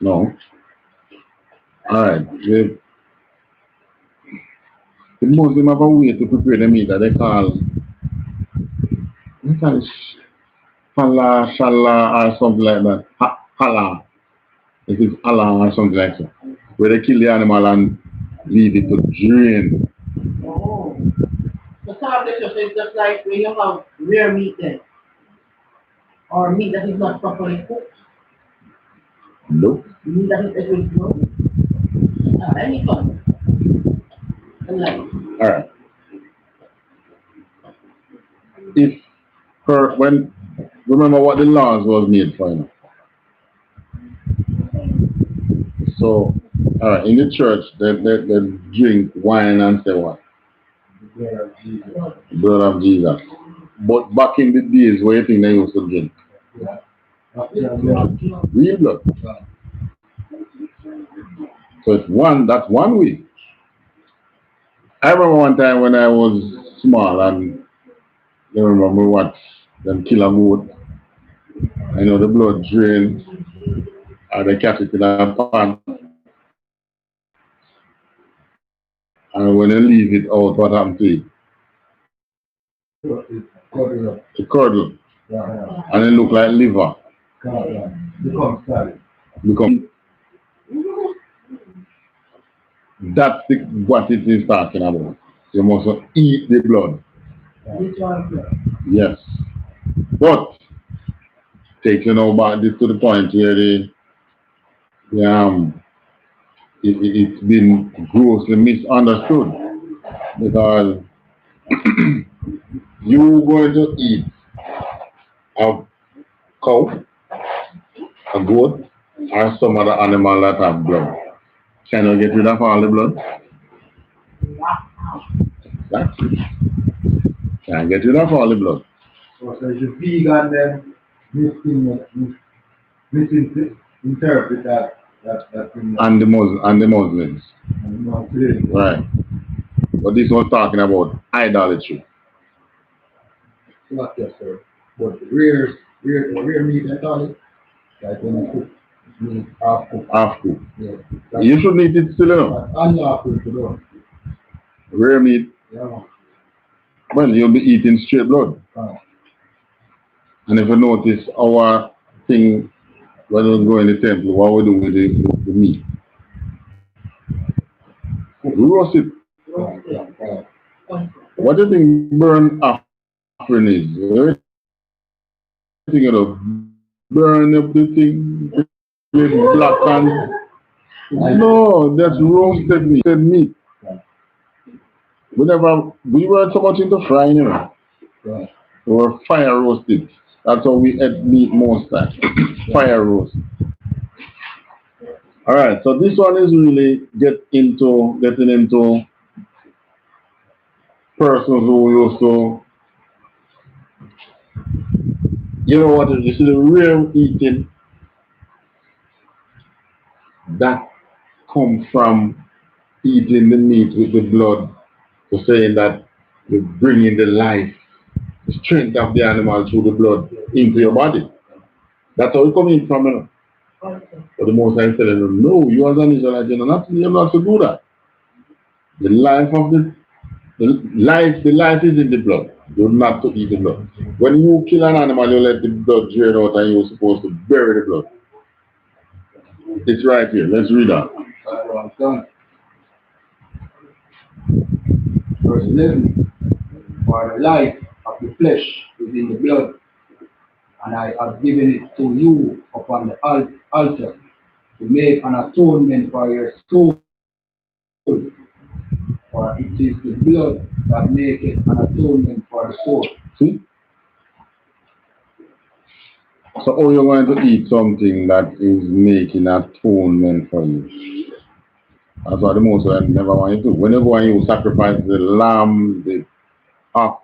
No. Alright. The Muslim have a way to prepare the meat that they call Shala or something like that. Hala. It is Allah or something like that. Where they kill the animal and leave it to drain. Oh. So some of the stuff is just like when you have rare meat then. Or meat that is not properly cooked. Nope. Meat that is equally blood. Any fun. Alright. Remember what the laws was made for, you know. So, alright, in the church, they drink wine and say what? The blood of Jesus. But back in the days, what do you think they used to drink? Real blood. So that's one way. I remember one time when I was small and I remember we watched them kill a goat. I know the blood drained and they catch it in a pan. And when they leave it out, what happened to it? It curdled. And it looked like liver. That's what it is talking about. You must eat the blood. Yes. But taking over this to the point where it's been grossly misunderstood. Because you're going to eat a cow, a goat, or some other animal that have blood. Can you get rid of all the blood? Exactly. Can get rid of all the blood. So there's a vegan then misinterpret that thing. And the Muslims. Right. But this was talking about idolatry. Not yes, sir. But rare meat, I call it. Like when you cook meat half cooked. Half cooked. Yeah. You should eat it still, you know. Unlawful to do. Rare meat. Yeah. Well, you'll be eating straight blood. And if you notice our thing when we go in the temple, what we do with the meat? We roast it. What do you think burn offering is? You think it'll burn up the thing, with black and no, that's roasted meat. We weren't so much into frying, you know. We were fire roasted. That's how we ate meat most time. Fire roast. Alright, so this one is really getting into persons who used to, you know what, you see the real eating that come from eating the meat with the blood, to saying that you're bringing the life, the strength of the animal through the blood into your body. That's how it coming from, you know. But the most I telling them, no, you as an Israelite, you're not to do that. The life of the life is in the blood. You're not to eat the blood. When you kill an animal, you let the blood drain out and you're supposed to bury the blood. It's right here. Let's read that. Verse 11. For the life of the flesh is in the blood, and I have given it to you upon the altar to make an atonement for your soul. For it is the blood that maketh an atonement for the soul. See? So how you're going to eat something that is making atonement for you? That's what the most I never want you to do. When you go and you sacrifice the lamb, the ox,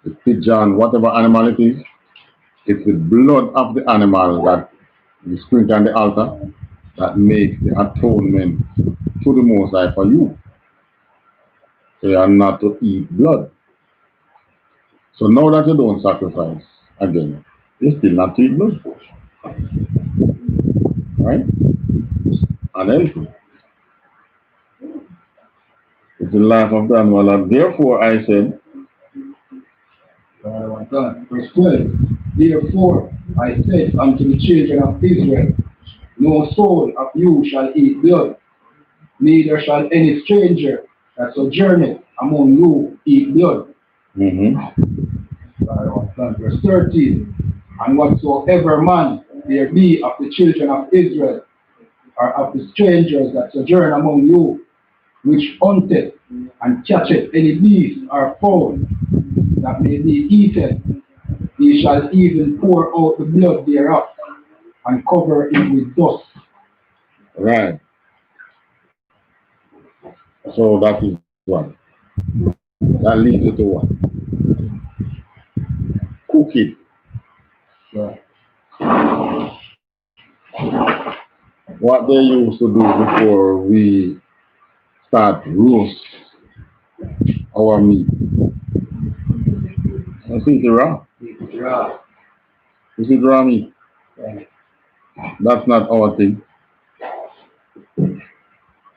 the pigeon, whatever animal it is, it's the blood of the animal that you sprinkle on the altar that makes the atonement to the Most High for you. So you are not to eat blood. So now that you don't sacrifice, again, you're still not to eat blood. Right? Unhealthy. It's the life of the animal. And therefore I said, Verse 12. Therefore I said unto the children of Israel, no soul of you shall eat blood, neither shall any stranger that sojourneth among you eat blood. Verse 13. And whatsoever man there be of the children of Israel, or of the strangers that sojourn among you, which hunteth and catcheth any beast or fowl that may be eaten, he shall even pour out the blood thereof and cover it with dust. right. So that is one. That leads you to what? Cook it. Right. What they used to do before we start roast our meat. I think it's raw. Is it raw meat? Right. That's not our thing.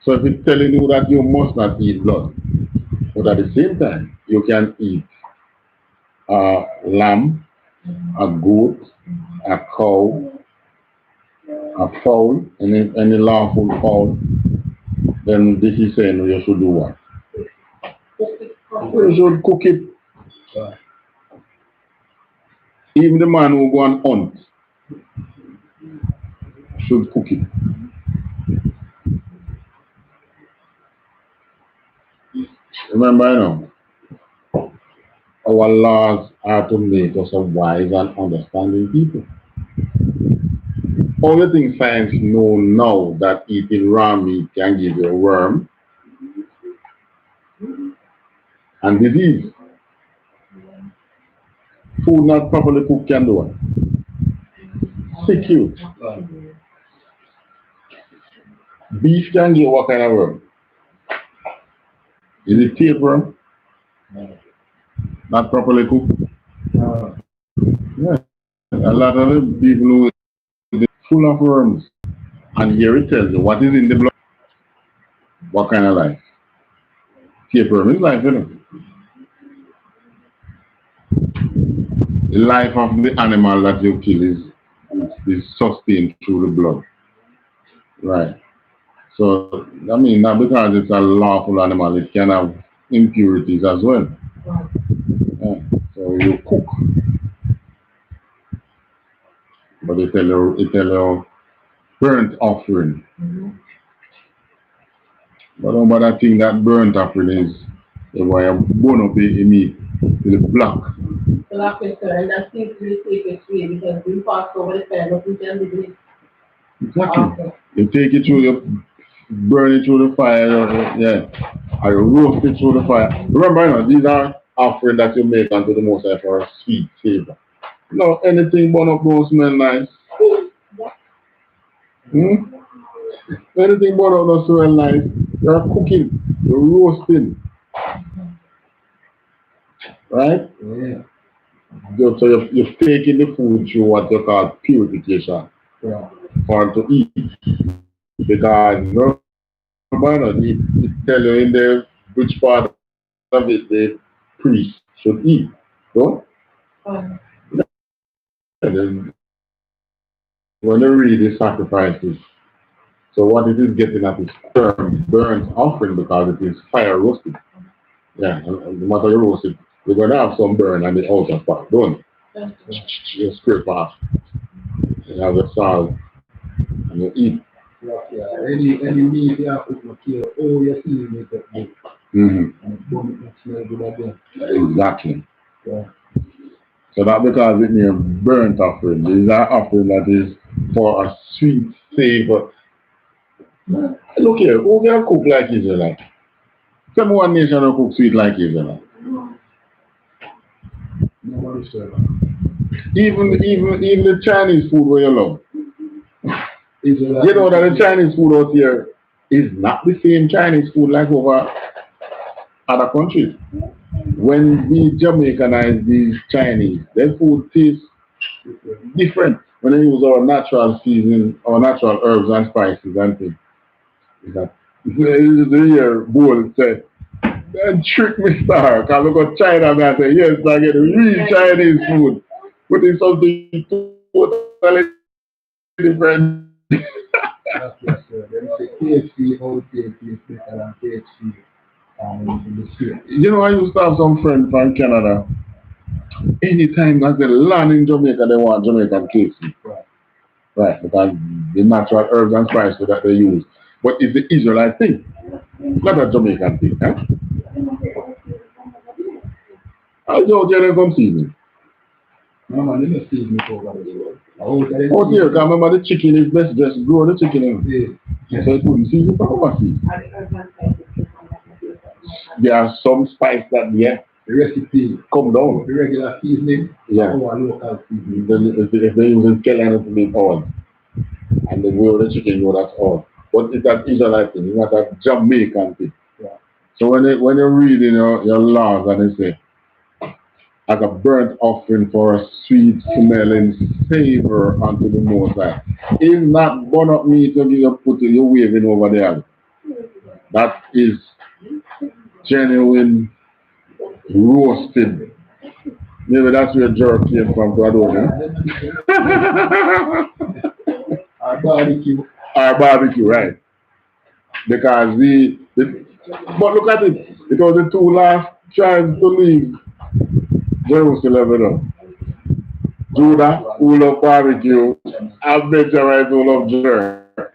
So if it's telling you that you must not eat blood, but at the same time, you can eat a lamb, a goat, a cow, a fowl, any lawful fowl, then this is saying you should do what? You should cook it. Even the man who go and hunt should cook it. Remember, you know, our laws are to make us a wise and understanding people. All the things science know now that eating raw meat can give you a worm and disease. Food not properly cooked can do it. Sick you. Beef can give what kind of worm? Is it tapeworm? Not properly cooked? Yeah. A lot of the people who are full of worms. And here it tells you what is in the blood. What kind of life? Tapeworm is life, you know. the life of the animal that you kill is sustained through the blood. Right. So, I mean, not because it's a lawful animal, it can have impurities as well. Yeah. So you cook, but it tell you burnt offering. But nobody think that burnt offering is the way you burn up the meat to the black. Black pepper, and that seems to take it away because we pass over the pan, but we can do it. Exactly. You take it through, you burn it through the fire, yeah. Or you roast it through the fire. Remember, you know, these are offerings that you make unto the Most High for a sweet savor. No, anything burn up don't smell nice. Anything burn up don't smell nice. You're cooking, you're roasting. Right? Yeah. So you're taking the food through what you call purification. Yeah. For to eat. Because no it tell you in there which part of it the priest should eat. So when they read the sacrifices, so what it is getting at is burnt offering because it is fire roasted. Yeah, and no matter you roast it, you're gonna have some burn on the outer part, don't you? You scrape off. You have the salt and you eat. Yeah. Any meat you have to kill, oh, you see it that way. And it smell good again. Exactly. Yeah. So that because it means burnt offering. These are offering that is for a sweet savor. Look here, who can cook like Israelite? Some one nation will cook sweet like Israelite. Nobody serve. Even the Chinese food where you love. Israelite. You know that the Chinese food out here is not the same Chinese food like over other countries. When we Jamaicanize these Chinese, their food tastes different. When they use our natural seasoning, our natural herbs and spices and things. That the year bowl said, "Don't trick me, star." Because I go to China and I say, "Yes, I get real Chinese food." But it's something totally different. Yes, sir. Then say KFC, old KFC, better than KFC. In the street. You know, I used to have some friends from Canada. Anytime that they land in Jamaica, they want Jamaican KFC. Right, because the natural herbs and spices that they use. But it's the Israelite thing, not a Jamaican thing. Huh? How do you come see me? No, man, they don't see me over there. Oh, dear, because remember the chicken is best just grow the chicken in. Yeah. So it wouldn't see you from overseas. There are some spice that, yeah, The recipe, come down. the regular seasoning, Yeah. our local seasoning. If they're using Kellyanne to make all, and the way the chicken, you know, that's all. But it's an Israelite thing, it's not a Jamaican thing. Yeah. So when you're reading your laws and they say, as a burnt offering for a sweet smelling savor unto the Most High, is not burn up meat you put it, you're waving over there. That is genuine roasted. Maybe that's where jerk came from, Gladona. Our barbecue. Our barbecue, right? Because but look at it. It was the two last tribes to leave Jerusalem, you know. Judah, who love barbecue, and Benjamin, who love jerk.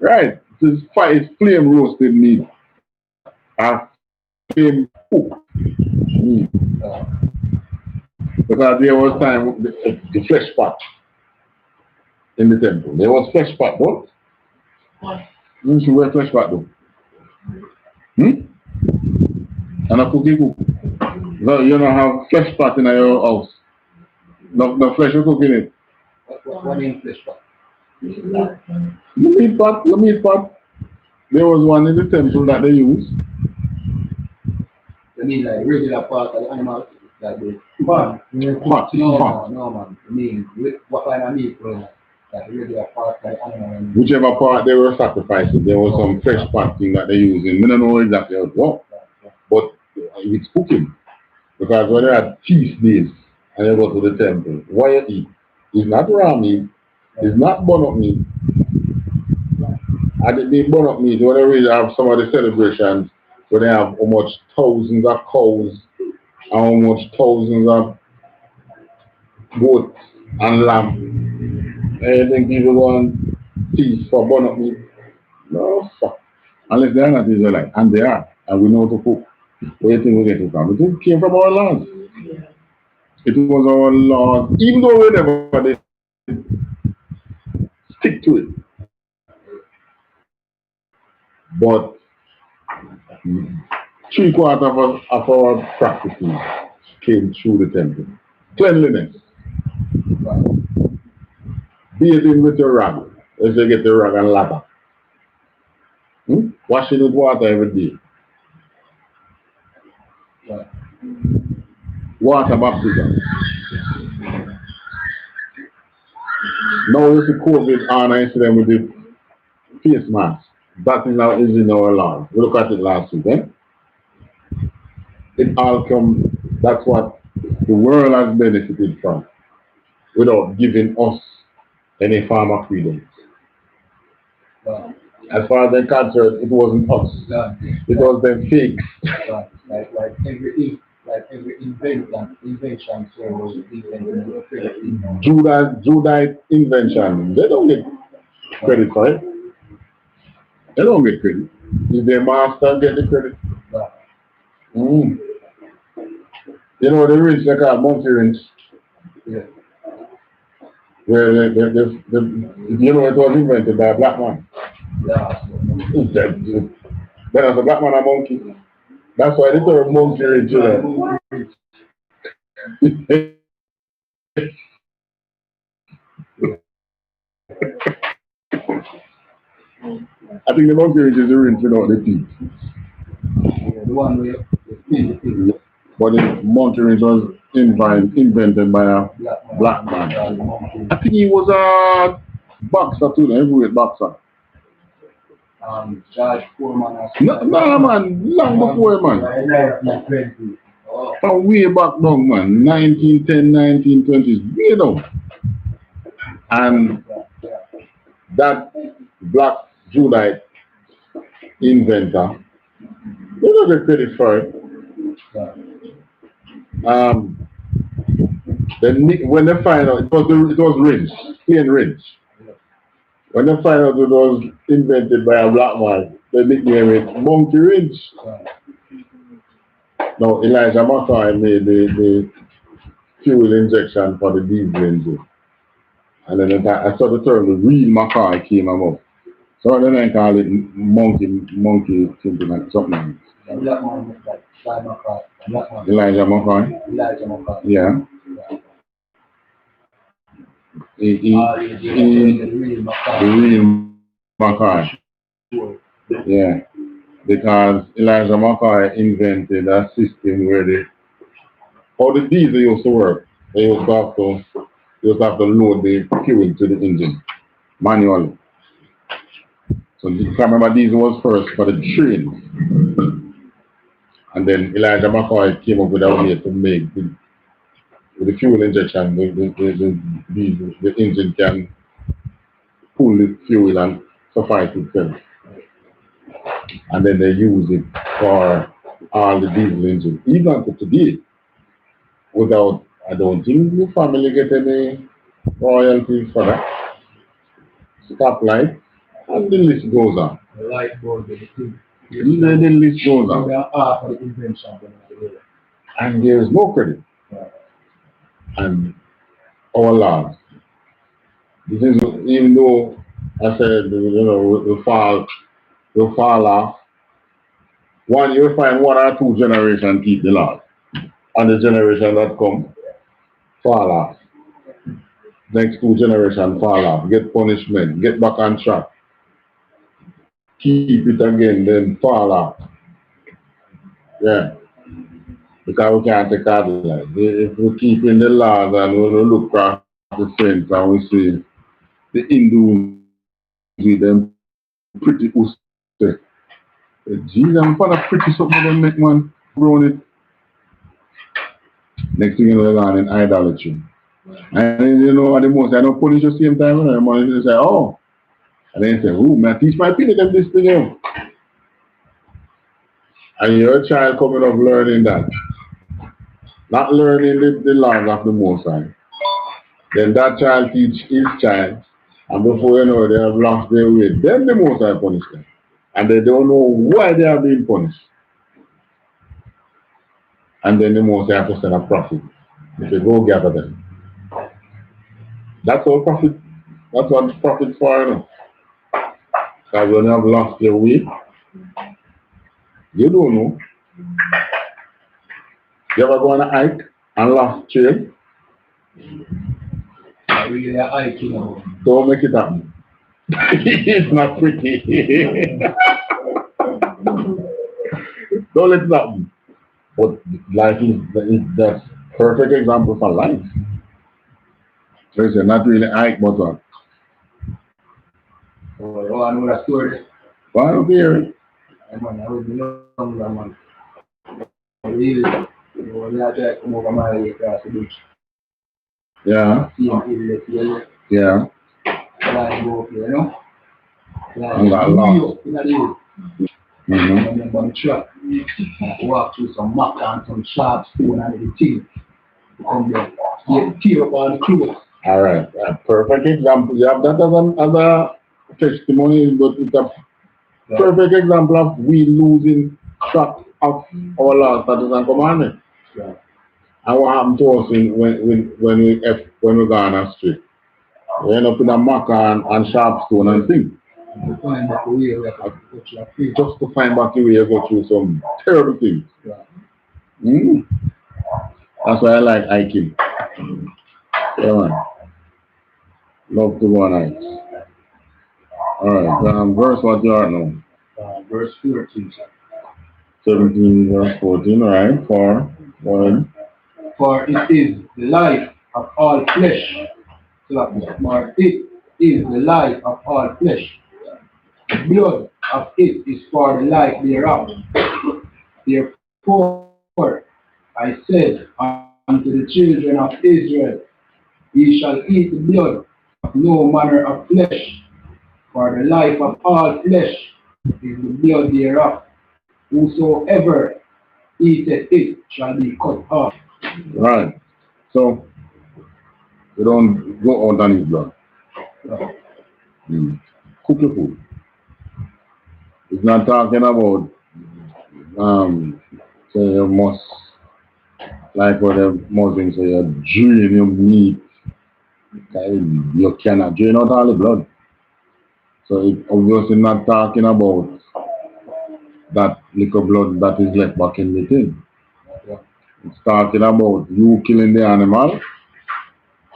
Right? It's flame roasted meat. And flame cooked meat. Because there was time the flesh pot in the temple. There was flesh pot, though. You see where flesh pot though? And a cookie cook. No, you don't have flesh pot in your house. No flesh you cook in it. What in flesh pot? The meat pot. There was one in the temple that they used. You mean like regular part of the animal? Like the pot? Pot. No, man. I mean, what kind of meat was like regular part of the animal? Whichever part they were sacrificing, there was some fresh pot thing that they using. I don't know exactly what, but it's cooking. Because when they had feast days, and you go to the temple. What you eat? It's not raw meat. It's not bun up meat. And they burn up meat. When we have some of the celebrations where they have how much thousands of cows and how much thousands of goats and lamb. And you think people want teeth for burn up meat? No, sir. Unless they are not Israelite. And they are. And we know how to cook. Where do you think we get it from? It came from our laws. It was our laws. Even though we never did stick to it. But 3/4 of our practices came through the temple. Cleanliness. Bathing with your rag. As you get the rag and lather. Washing with water every day. Water baptism. Now you see COVID on and incident with the face mask. That is in our law. We look at it last week. It all comes, that's what the world has benefited from without giving us any form of freedom. As far as they're concerned, it wasn't us. It was them fakes. Like every invention, so was invented. Judite invention. They don't get credit for it. They don't get credit. If their master get the credit. You know the rinse they call monkey rinse. Yeah. Where you know it was invented by a black man. Yeah. Then as a black man a monkey. That's why they term monkey rinse. I think the monkey rinse is the rinse without the teeth. Yeah, the one where you But the monkey rinse was invented by a black man. I think he was a boxer too, a heavyweight boxer. George Foreman. No, man, long before, man. From way back down, man, 1910, 1920s, way down. And that black Judite inventor, they don't get credit for it. Then when they find out, it was rinse, plain rinse. When they find out it was invented by a black man, they nickname it Monkey Rinse. Now, Elijah McCoy made the fuel injection for the diesel engine. And then I saw the term, the real McCoy came about. So then I call it monkey something like something. Black man was like Elijah McCoy. Elijah McCoy. Yeah. The real McCoy. Yeah. Because Elijah McCoy invented a system where how the diesel used to work. They used to have to load the fuel to the engine manually. So you can remember diesel was first for the train. And then Elijah McCoy came up with a way to make with the fuel injection, the engine can pull the fuel and suffice itself. And then they use it for all the diesel engines. Even to today, without, I don't think the family get any royalties for that. Stoplight, and the list goes on. The light bulb, the list goes on. And there is no credit. And our laws. This is, even though I said, we fall off. One, you'll find 1 or 2 generations keep the laws. And the generation that come, fall off. Next 2 generations fall off. Get punishment, get back on track. Keep it again, then fall off. Yeah. Because we can't take that life. If we keep in the laws and we look across the fence and we see the Hindus with them pretty uste. Jesus, I'm for pretty something they make man grown it. Next thing you know, they're gone in idolatry. And then you know what the most I don't punish the same time, and the they say, oh. And then they say, ooh, man, teach my people them this thing. You. And your child coming up learning that. Not learning the laws of the Most High. Then that child teach his child, and before you know, they have lost their way. Then the Most High punish them. And they don't know why they are being punished. And then the Most High have to send a prophet. If they go gather them. That's what prophet. That's what the prophet's for, you know. Because when you have lost your way, you don't know. You ever go on a hike and lost trail? I really a hike, you know. Don't make it happen. It's not pretty. Don't let it happen. But life is that perfect example for life. So it's not really hike, but what? Oh, I know that story. Why don't you hear it? Man, I would be younger, man. Really, you know, when I try to come over my way across the beach. Yeah. See him in the field. Yeah. Line go up here, you know? And got lost. In the hill. I remember on the truck. I walk through some muck and some sharp stone and everything. Come there. Get tear up on the clothes. All right. A perfect example. You have that as a testimony, but it's a perfect example of we losing track of our laws, statutes, and commandments. Yeah. And what happened to us when we gone astray? We end up in a muck and sharp stone and things. Find back the way we have to go through a field. Just to find back the way you go through some terrible things. Yeah. That's why I like hiking. Yeah, man. Love to go on hikes. Alright, verse what you are now? Verse 14. 17 verse 14, right? For it is the life of all flesh. For it is the life of all flesh. The blood of it is for the life thereof. Therefore, I said unto the children of Israel, ye shall eat the blood of no manner of flesh, for the life of all flesh is the blood thereof. Whosoever eateth it shall be cut off. Right. So, you don't go out and eat blood. Cook your food. It's not talking about, say you must, like what the Muslims say, you drain your meat. You cannot drain out all the blood. So it's obviously not talking about that little blood that is left back in the thing. It's talking about you killing the animal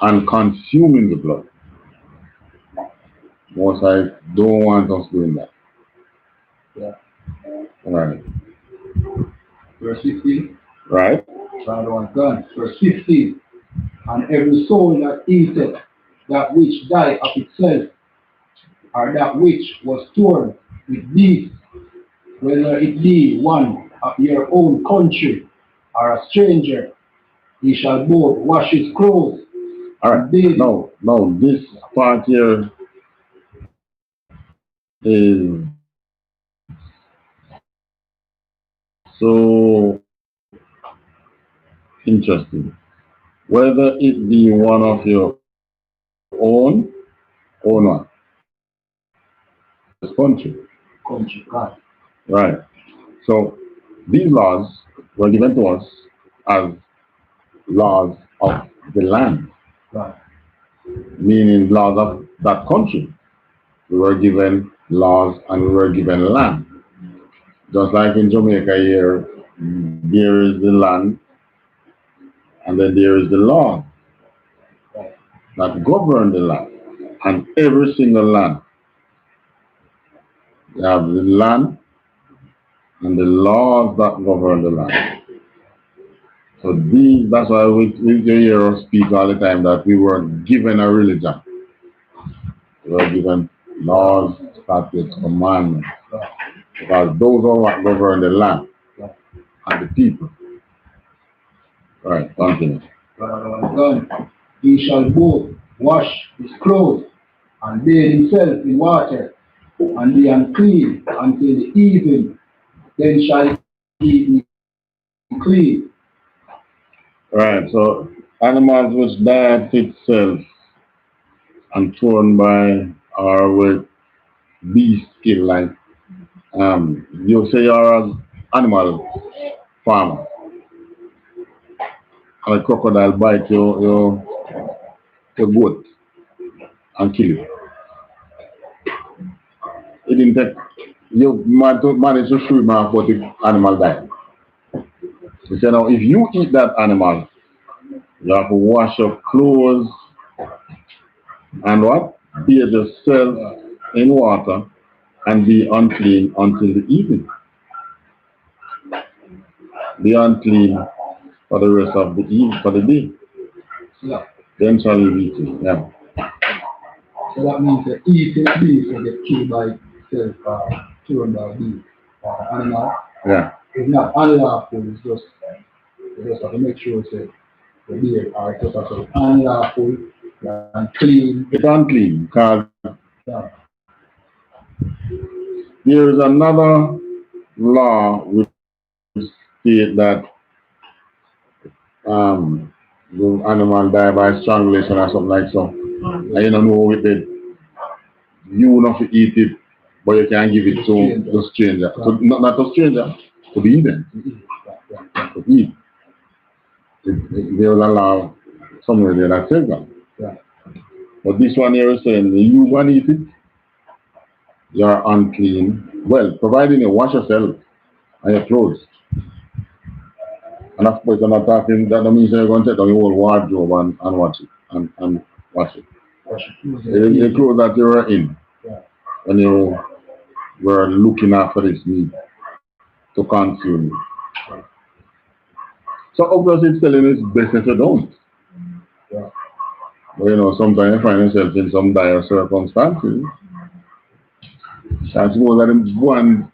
and consuming the blood. Most I don't want us doing that. Yeah. Right. Verse 15. Right. Verse 15. And every soul that eateth that which died of itself, or that which was torn with beasts, whether it be one of your own country or a stranger, he shall both wash his clothes. All right. No, this part here is so interesting. Whether it be one of your own or not. This country. God. Right. So these laws were given to us as laws of the land. Right. Meaning laws of that country. We were given laws and we were given land. Just like in Jamaica here, there is the land and then there is the law that govern the land. And every single land, you have the land and the laws that govern the land. So that's why we hear us speak all the time that we were given a religion. We were given laws, statutes, commandments. Because those are what govern the land and the people. Right, continue. Done. He shall both wash his clothes and bathe himself in water and be unclean until the evening. Then shall he be clean. Right, so animals which died itself and torn by or with beast kill, like you say you're an animal farmer and a crocodile bite your goat and kill you. It didn't take you manage to shoot man but the animal died. You say now if you eat that animal, you have to wash your clothes and what? Bathe yourself in water and be unclean until the evening. Be unclean for the rest of the evening, for the day. Yeah. Then shall you eat it. Yeah. So that means that eating beef will get killed by itself, killed by beef or animal. Yeah. It's not unlawful, it's just you just have to make sure it's the beer or just have to unlawful and clean. It's unclean because Yeah. there is another law which states that the animal die by strangulation or something like so. And you don't know with it. You will not eat it, but you can give it to the stranger. So not to stranger, to the heathen. To eat. They will allow somewhere there that says that. Yeah. But this one here is saying you want to eat it, you're unclean. Well, providing you wash yourself and your clothes. And of course, I'm not talking, that means you're going to take down your whole wardrobe and watch it, and wash it. The clothes that you were in, when you were looking after this need to consume it. So obviously it's telling it's best if you don't. Yeah. But you know, sometimes you find yourself in some dire circumstances. I suppose that one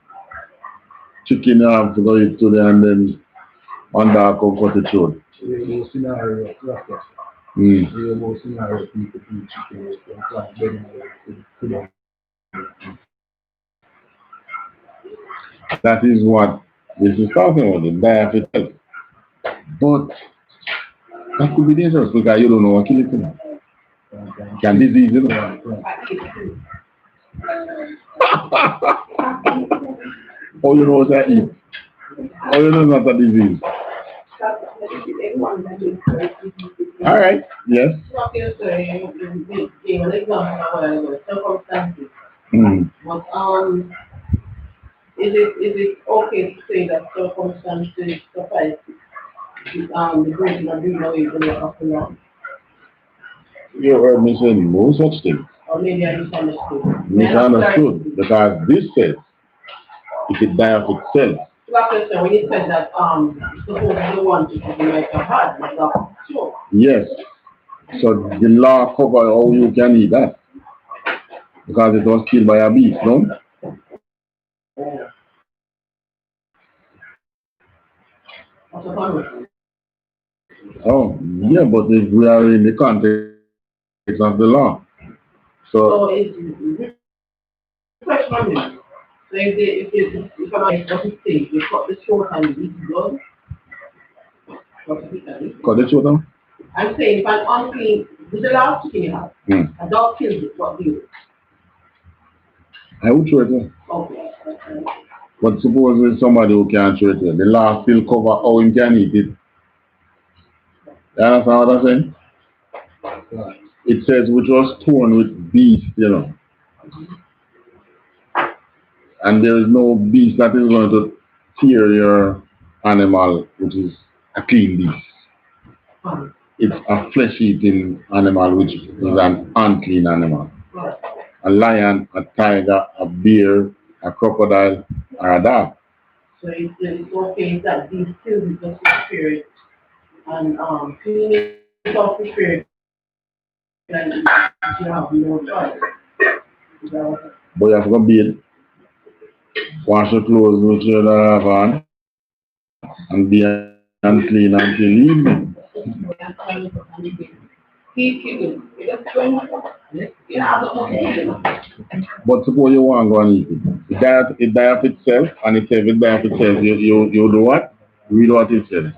chicken you have to go eat today and then one dark of cut it short. Real scenario, yes. Mm. Real scenario, people eat chicken, That is what this is talking about, the diet itself. But that could be dangerous because you don't know what kill it. Can disease, you know. Oh, you know what I eat? Oh, you know it's not a disease. All right, yes. Mm. But is it okay to say that circumstances suffice the breaking of the law is the law of the law? You heard me say no such thing. Or maybe I misunderstood. Misunderstood, because this says if it die of itself. So when you said that suppose the one to be like a heart, like a sure. Yes. So the law cover how you can eat that. Because it was killed by a beast, no? Oh, yeah, but if we are in the context of the law. So it's question on. So if I doesn't say they cut the short and eat blood, Cut the short down? I'm saying if an unclean, with the last chicken you have, a dog kills it, what do you do? I would throw it away. Okay. But suppose there's somebody who can't throw it away, the law still cover how he can eat it. You understand what I'm saying? It says which was torn with beast, you know. And there is no beast that is going to tear your animal, which is a clean beast. It's a flesh-eating animal, which is an unclean animal. A lion, a tiger, a bear, a crocodile, or a dog. So it's okay that these kills because the spirit and cleaning off the spirit and you have no choice. But you have to bathe, wash your clothes which you have on, and be unclean until evening. But suppose you want to go and eat it. It die of itself, and it says it die of itself. You do what? Read what it says.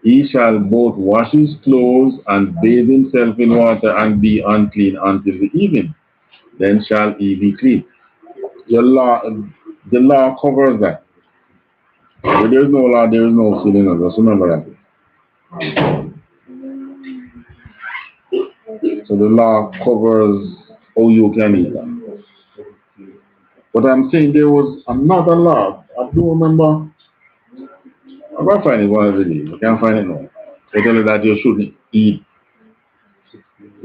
He shall both wash his clothes and bathe himself in water and be unclean until the evening. Then shall he be clean. The law covers that. Where there is no law, there is no sin in us. Just remember that. So the law covers how you can eat that. But I'm saying there was another law. I don't remember. I'm going to find it one of the days. I can't find it now. They tell you that you shouldn't eat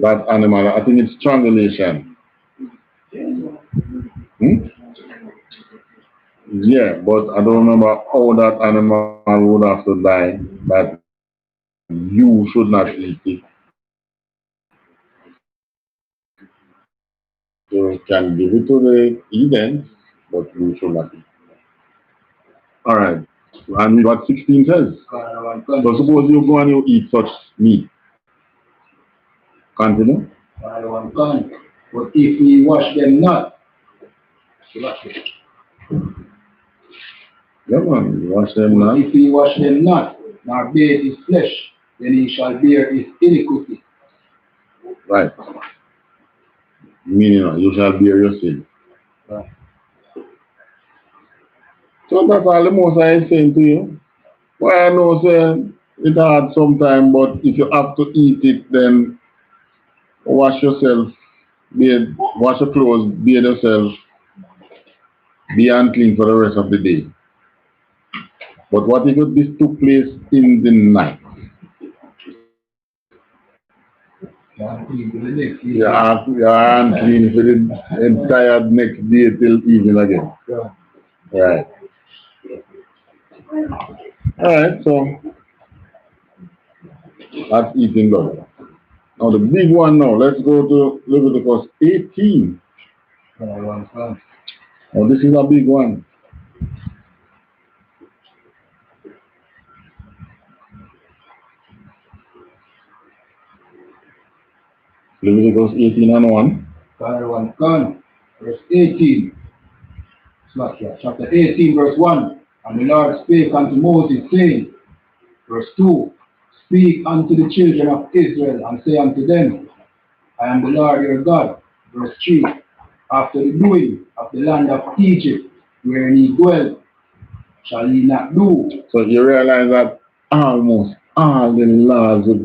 that animal. I think it's strangulation. Yeah, but I don't remember how that animal would have to die that you should not eat it. You can give it to the Eden, but you should not eat. Alright. And we got 16 says. So suppose you go and you eat such meat. Continue. But if we wash them not, Yeah, man, you wash them not. if he wash them not, nor bathe his flesh, then he shall bear his iniquity. Right. Meaning, you shall bear your sin. Right. So that's all the most I is saying to you. Well, I know, sir, it's hard sometimes, but if you have to eat it, then wash yourself, wash your clothes, bathe yourself, be unclean for the rest of the day. But what if this took place in the night? You are unclean for the entire next day till evening again. Right. Alright, so that's eating blood. Now the big one now, let's go to Leviticus 18. Now this is a big one. Leviticus 18 and 1. Verse 18. Chapter 18, verse 1. And the Lord spake unto Moses, saying, verse 2, speak unto the children of Israel, and say unto them, I am the Lord your God. Verse 3, after the doing of the land of Egypt, wherein ye dwell, shall ye not do. So you realize that almost all the laws we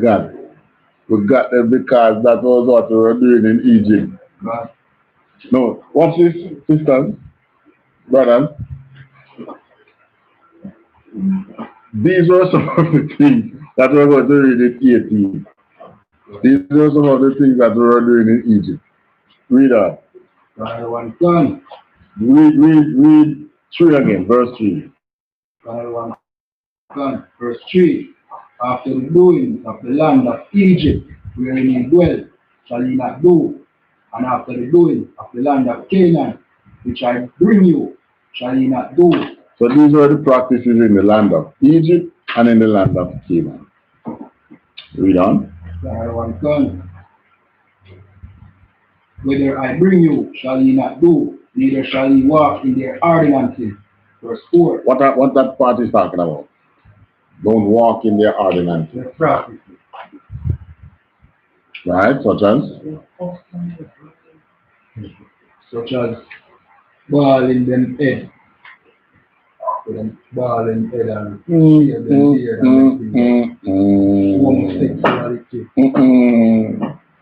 got them because that was what we were doing in Egypt. Right. No, watch this, sisters, brothers. These were some of the things that we were going to read in 18. These were some of the things that we were doing in Egypt. Read that. Read 3 again, verse 3. Verse 3. After the doing of the land of Egypt, wherein ye dwell, shall ye not do. And after the doing of the land of Canaan, which I bring you, shall ye not do. So these were the practices in the land of Egypt and in the land of Canaan. Read on. Whither I bring you, shall ye not do, neither shall ye walk in their ordinances. Verse 4. What that part is talking about? Don't walk in their ordinances. Their practices. Right, such as balling them head. Balling head and shave them beard and homosexuality.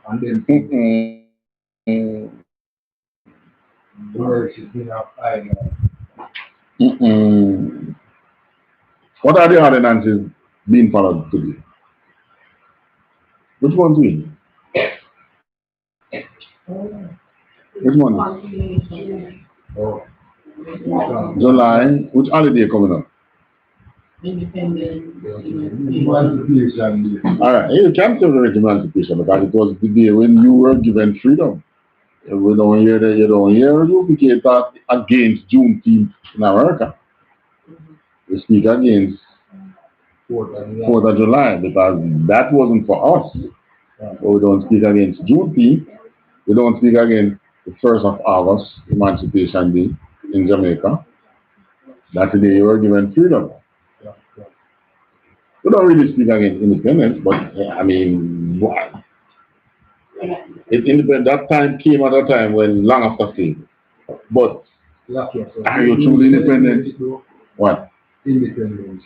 And then worshiping of idols. What are the ordinances being followed today? Which one's we? Which one? Oh. July. Which holiday coming up? Independence. Alright, you can't celebrate emancipation because it was the day when you were given freedom. We don't hear that you don't hear I.S.U.P.K talk against Juneteenth in America. We speak against 4th of July, because that wasn't for us. So we don't speak against Juneteenth. We don't speak against the 1st of August, Emancipation Day in Jamaica. That's the day you were given freedom. We don't really speak against independence, but I mean, that time came at a time when long after slavery. But are you truly independent? What? Independence.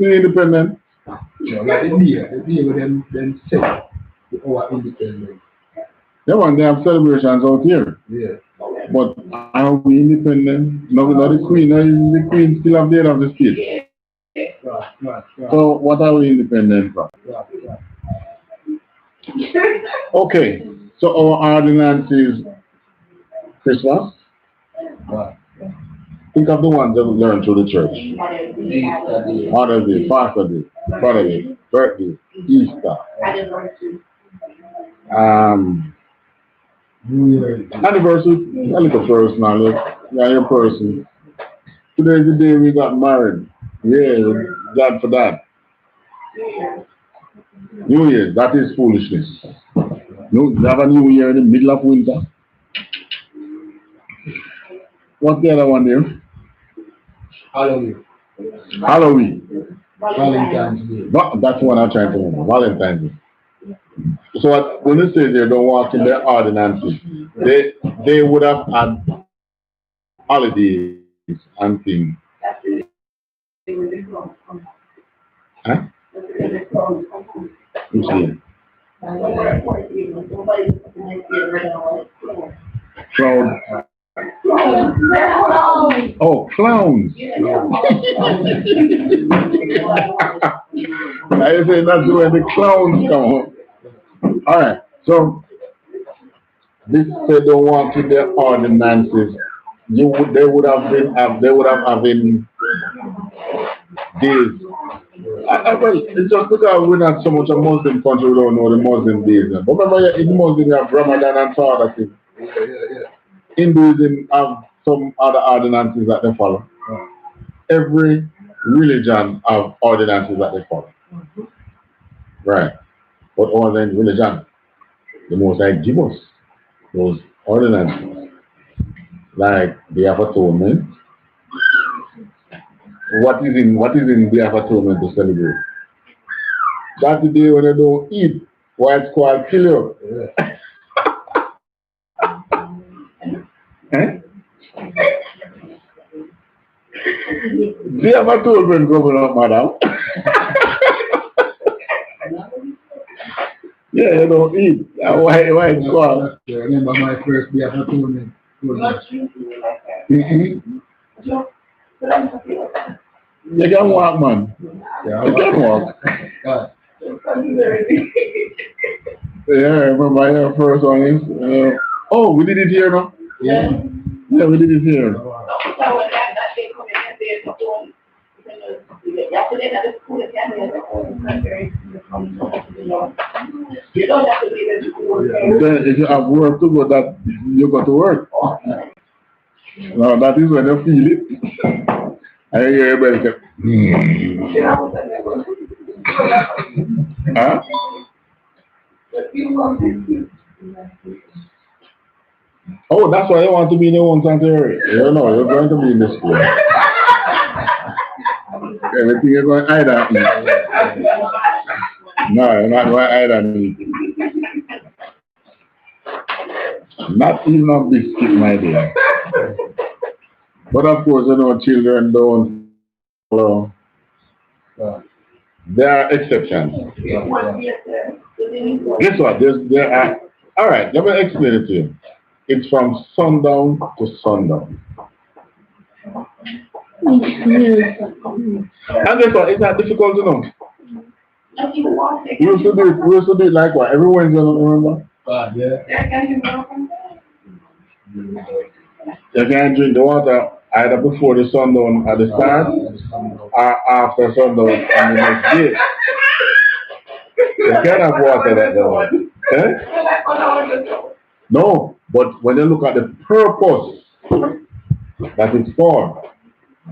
Independent? No, like the day with them set our independence. Yeah, man, they have celebrations out here. Yeah. But are we independent? No, the Queen. The Queen still have the head of the state. Right. So what are we independent from? Right. Okay, so our ordinance is Christmas. Right. Think of the ones that we learned through the church. Mother's Day, Father's Day, Father's Day, birthday, Easter. New Year. Anniversary, a little personal, yeah, your person. Today is the day we got married. Yeah, glad for that. New Year, that is foolishness. No, you have a New Year in the middle of winter. What's the other one there? Halloween. Valentine's Day. That's what I'm trying to remember. Valentine's Day. So when you say they don't walk in their ordinances, they would have had holidays and things. Huh? Clown. Oh, clowns. I say that's where the clowns come. All right. So this they don't want to their ordinances. They would have having days. Well, it's just because we're not so much a Muslim country, we don't know the Muslim days. But remember, in Muslim, you have Ramadan and so other things. Hinduism have some other ordinances that they follow. Every religion have ordinances that they follow. Right. But all the religion, the Most High give us those ordinances. Like Day of Atonement. What is in Day of Atonement to celebrate? That's the day when they don't eat. White squad kill you. Eh? Day of Atonement coming up, madam. Yeah, you don't eat. White squad. I remember my first Day of Atonement. You can walk, man. Yeah, You can walk. Yeah, I remember your first one is. Oh, we did it here, no? Yeah. Yeah, we did it here. Then if you have work to go, that you go to work. Now that is when you feel it. I hear everybody say, huh? Oh, that's why you want to be in the one sanctuary. You know, you're going to be in the school. Everything you're going to hide at me. No, you're not going to hide at me. Not even a biscuit, my dear. But of course, you know, children don't follow. There are exceptions. Guess what? There are. All right, let me explain it to you. It's from sundown to sundown. And guess what? It's not difficult to know. We used to do it like what? Every Wednesday, remember? Yeah. You can drink the water either before the sundown at the start or after sundown on the next day. You can't have water that day. Eh? No, but when you look at the purpose that it's for,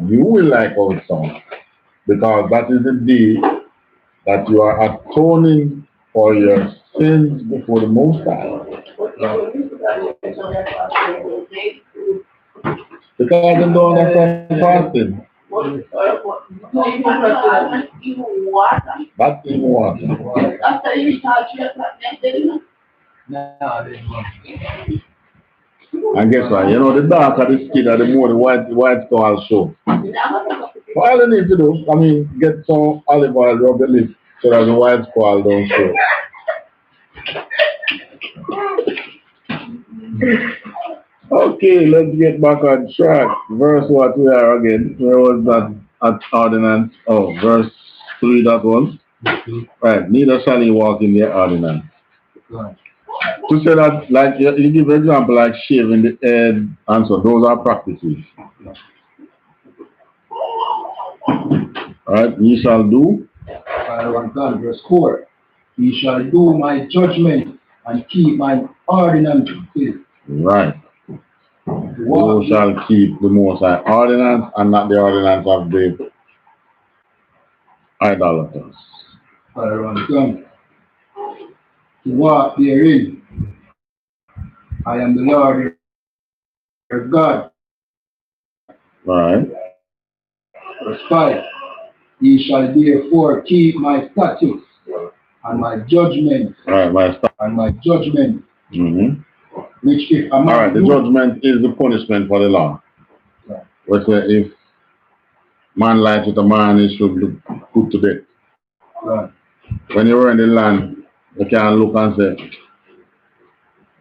you will like how it sounds. because that is the day that you are atoning for your sins before the Most High. Because they don't understand fasting. That's in water. And guess what? You know, the darker the skin, the more the white call show. What all you need to do, I mean, get some olive oil, rub the lip so that the white call don't show. Okay, let's get back on track. Verse what we are again? Where was that at ordinance? Oh, verse 3 that one. Right, neither shall he walk in their ordinance. To say that, like, you give an example like shaving the head and so, those are practices. Alright, ye shall do. Verse 4. Ye shall do my judgment and keep my ordinances. Right. You shall keep the Most High ordinance and not the ordinance of the idolaters. To walk therein. I am the Lord your God. Right. Verse 5. Ye shall therefore keep my statutes and my judgment. Right, and my judgment. Mm-hmm. Which if a man all right, the judgment is the punishment for the law. Right. Which if man lies with a man, he should be put to death. Right. When you were in the land, you can look and say,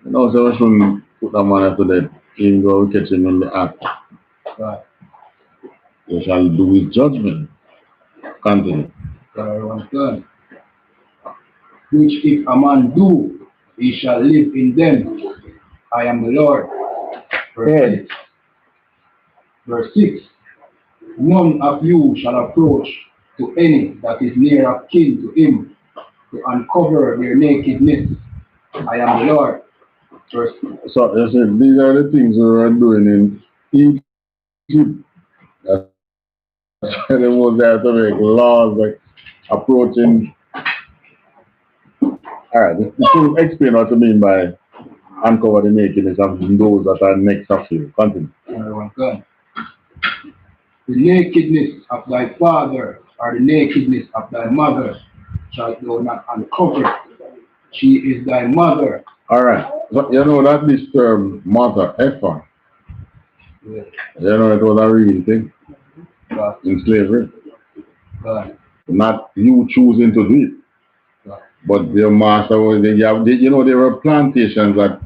you know, so we shouldn't put a man to death, even though we catch him in the act. Right. You shall do his judgment. Continue. Which if a man do, he shall live in them. I am the Lord. Verse 6. None of you shall approach to any that is near of kin to him to uncover their nakedness. I am the Lord. Verse 6. So you see, these are the things we are doing in Egypt. That's why they was there to make laws like approaching. Alright, this will explain what you mean by uncover the nakedness of those that are next of you. Continue. The nakedness of thy father or the nakedness of thy mother shalt thou not uncover. She is thy mother. Alright, so you know that this term mother, effa, Yeah. you know it was a real thing in slavery. Not you choosing to do it. But your master was, you know, there were plantations that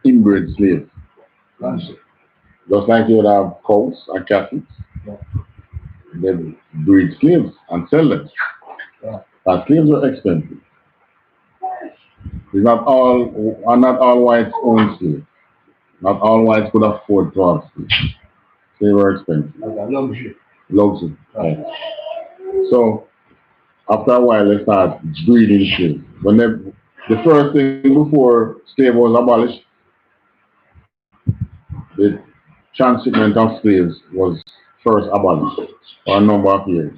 inbred slaves. Just like you would have cows and cattle. They breed slaves and sell them. But slaves were expensive. It's not all whites own slaves. Not all whites could afford to have slaves. They were expensive. Luxury. Right. So after a while, they start breeding slaves. When the first thing before slave was abolished, the transshipment of slaves was first abolished for a number of years.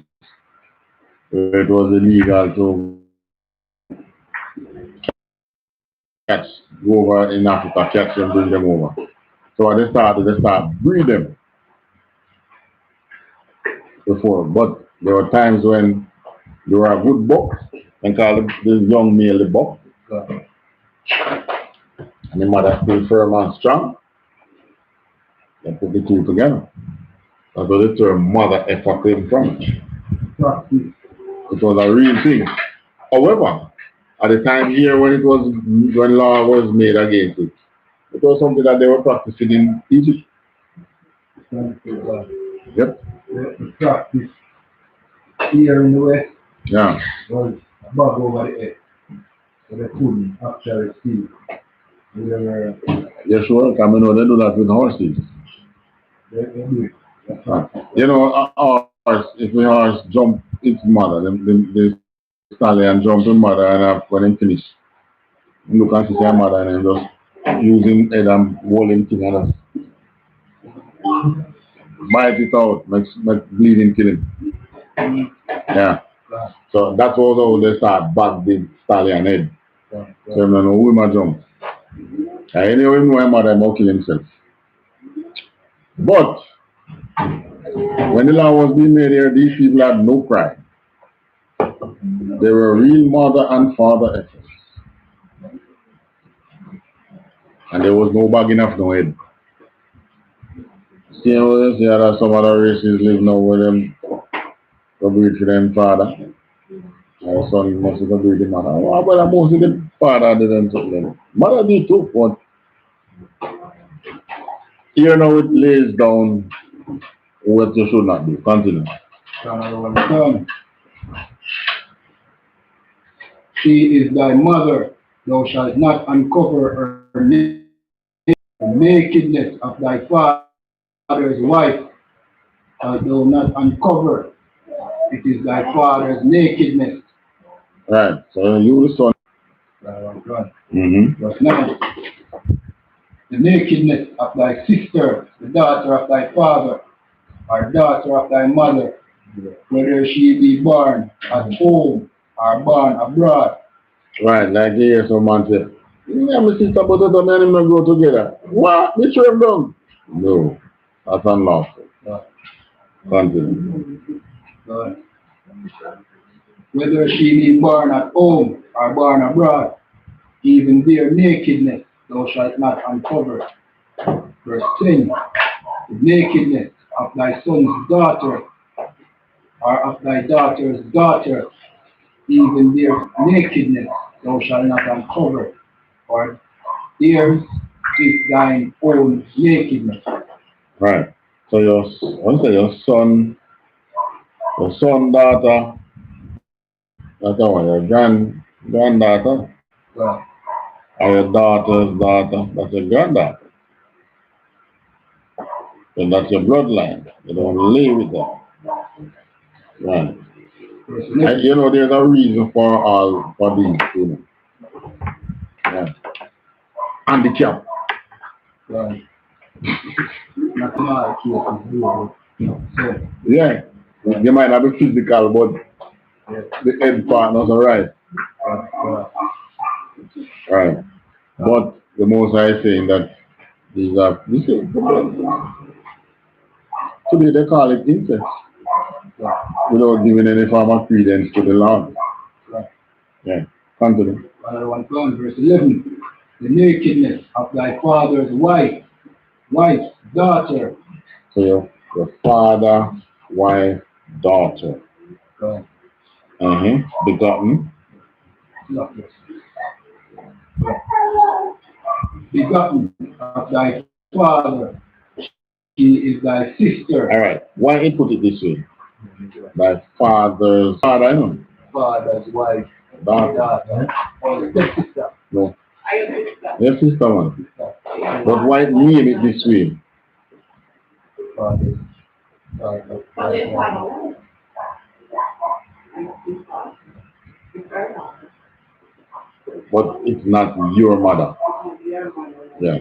It was illegal to catch, go over in Africa, catch them, bring them over. So what they start breed them before. But there were times when there were a good buck, and call the young male the buck. And the mother still firm and strong. They put the two together. That's where the term mother effa came from. It was a real thing. However, at the time here when law was made against it, it was something that they were practicing in Egypt. Yep. The practice here in the West Yeah. was above over the head. So they couldn't actually see. Yeah, sure. Because I know they do that with horses. They do it. You know, a horse, if the horse jump its mother, the stallion jump in mother, and when they finish, you look and see their mother and then just using head and rolling thing and just bite it out, make bleeding kill him. Yeah. So that's also how they start back the stallion head. So you know who him a jump. And anyway, my mother might kill himself. But when the law was being made here, these people had no pride. They were real mother and father efforts. And there was no bag enough no head. See how they say that some other races live now with them, go breed for them father. Our son must go breed the mother. Oh, but most of the father didn't take them. Mother did too, but here now it lays down what you should not do. Continue. She is thy mother, thou shalt not uncover her nakedness of thy father's wife, shalt thou not uncover. It is thy father's nakedness. Right, so you the son. Verse 9. The nakedness of thy sister, the daughter of thy father, or daughter of thy mother, whether she be born at home or born abroad. Right, like you hear some man say, yeah, my sister, but the men and them go together. What? They throw them down? No, that's unlawful. Continue. Whether she be born at home or born abroad, even their nakedness thou shalt not uncover. Verse 10. The nakedness of thy son's daughter or of thy daughter's daughter, even their nakedness thou shalt not uncover, for theirs is thine own nakedness. Right. So your son, daughter, that's the one, your granddaughter, Well, or your daughter's daughter, that's your granddaughter. And that's your bloodline. You don't live with them. Right. And you know, there's a reason for these, you know. Yeah. Handicap. right. Not in all cases, so, Yeah. You might not be physical, but the head partners are right. Right. But the most I saying that these are today they call it incest without giving any form of credence to the law. Yeah. Continue. Another one comes, verse 11. The nakedness of thy father's wife's daughter. So your father, wife, daughter. Begotten. Begotten of thy father. She is thy sister. All right. Why he put it this way? Thy father's father, I know. Father's wife. Daughter. Or stepsister. No. Your sister one. But why name it this way? But it's not your mother. Yeah.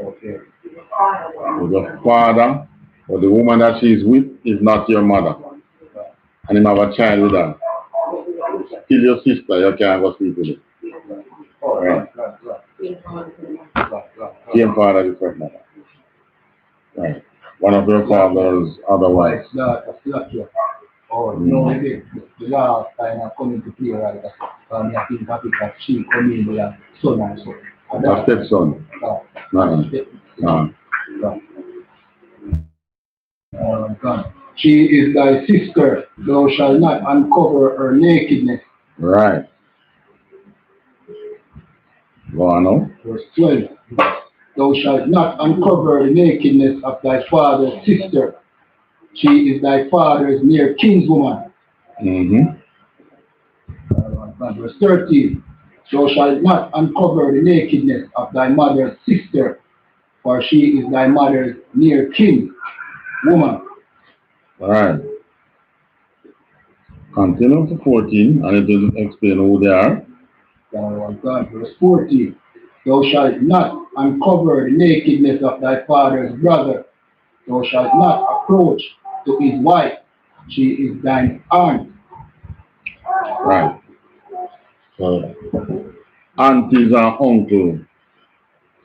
Okay. Your father or the woman that she is with is not your mother. And you have a child with her. Still your sister, you can't go sleep with it. Right. Same father, different mother. Right. One of your father's other wives. Oh, no, the last time I come into play, right? I think that she come in with a son and so. A stepson. She is thy sister, thou shalt not uncover her nakedness. Right. Go on now. Verse 12. Thou shalt not uncover the nakedness of thy father's sister. She is thy father's near kinswoman. Verse 13. Thou shalt not uncover the nakedness of thy mother's sister, for she is thy mother's near kin woman. All right. Continue to 14, and it will explain who they are. Verse 14. Thou shalt not uncover the nakedness of thy father's brother. Thou shalt not approach to his wife. she is thine aunt. Right. So, aunties and uncle,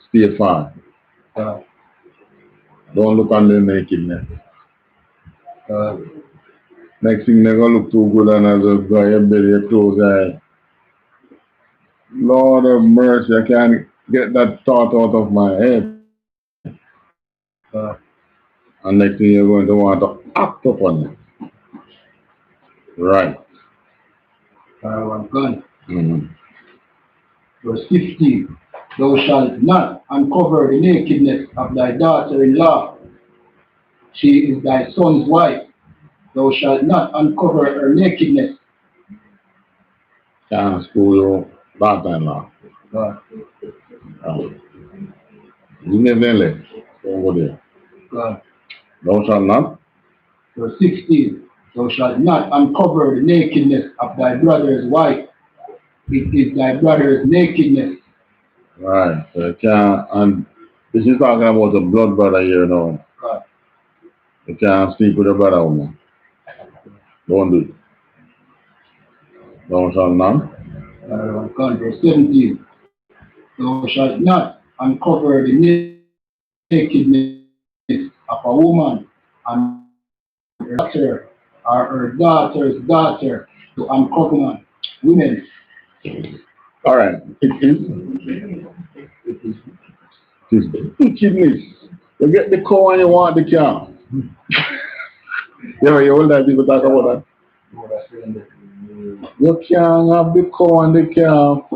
stay far. Don't look on the nakedness. Next thing they're gonna look too good and I just go your belly, your clothes. Lord of mercy, I can't get that thought out of my head. And next thing you're going to want to act upon it. Right. Verse 15. Thou shalt not uncover the nakedness of thy daughter-in-law. She is thy son's wife. Thou shalt not uncover her nakedness. Can't school your daughter-in-law. You never left. Don't go there. Thou shalt not. Verse 16. Thou shalt not uncover the nakedness of thy brother's wife. It is thy brother's nakedness. Right. So you can't, and this is talking about a blood brother here now. You can't sleep with a brother woman. Don't do it. Thou shalt not. Verse 17. Thou shalt not uncover the nakedness of a woman and her daughter or her daughter's daughter to uncover women. All right. It is wickedness. You get the cow and you want the cow. Yeah, you all that people talk about that. You can't have the cow and the cow.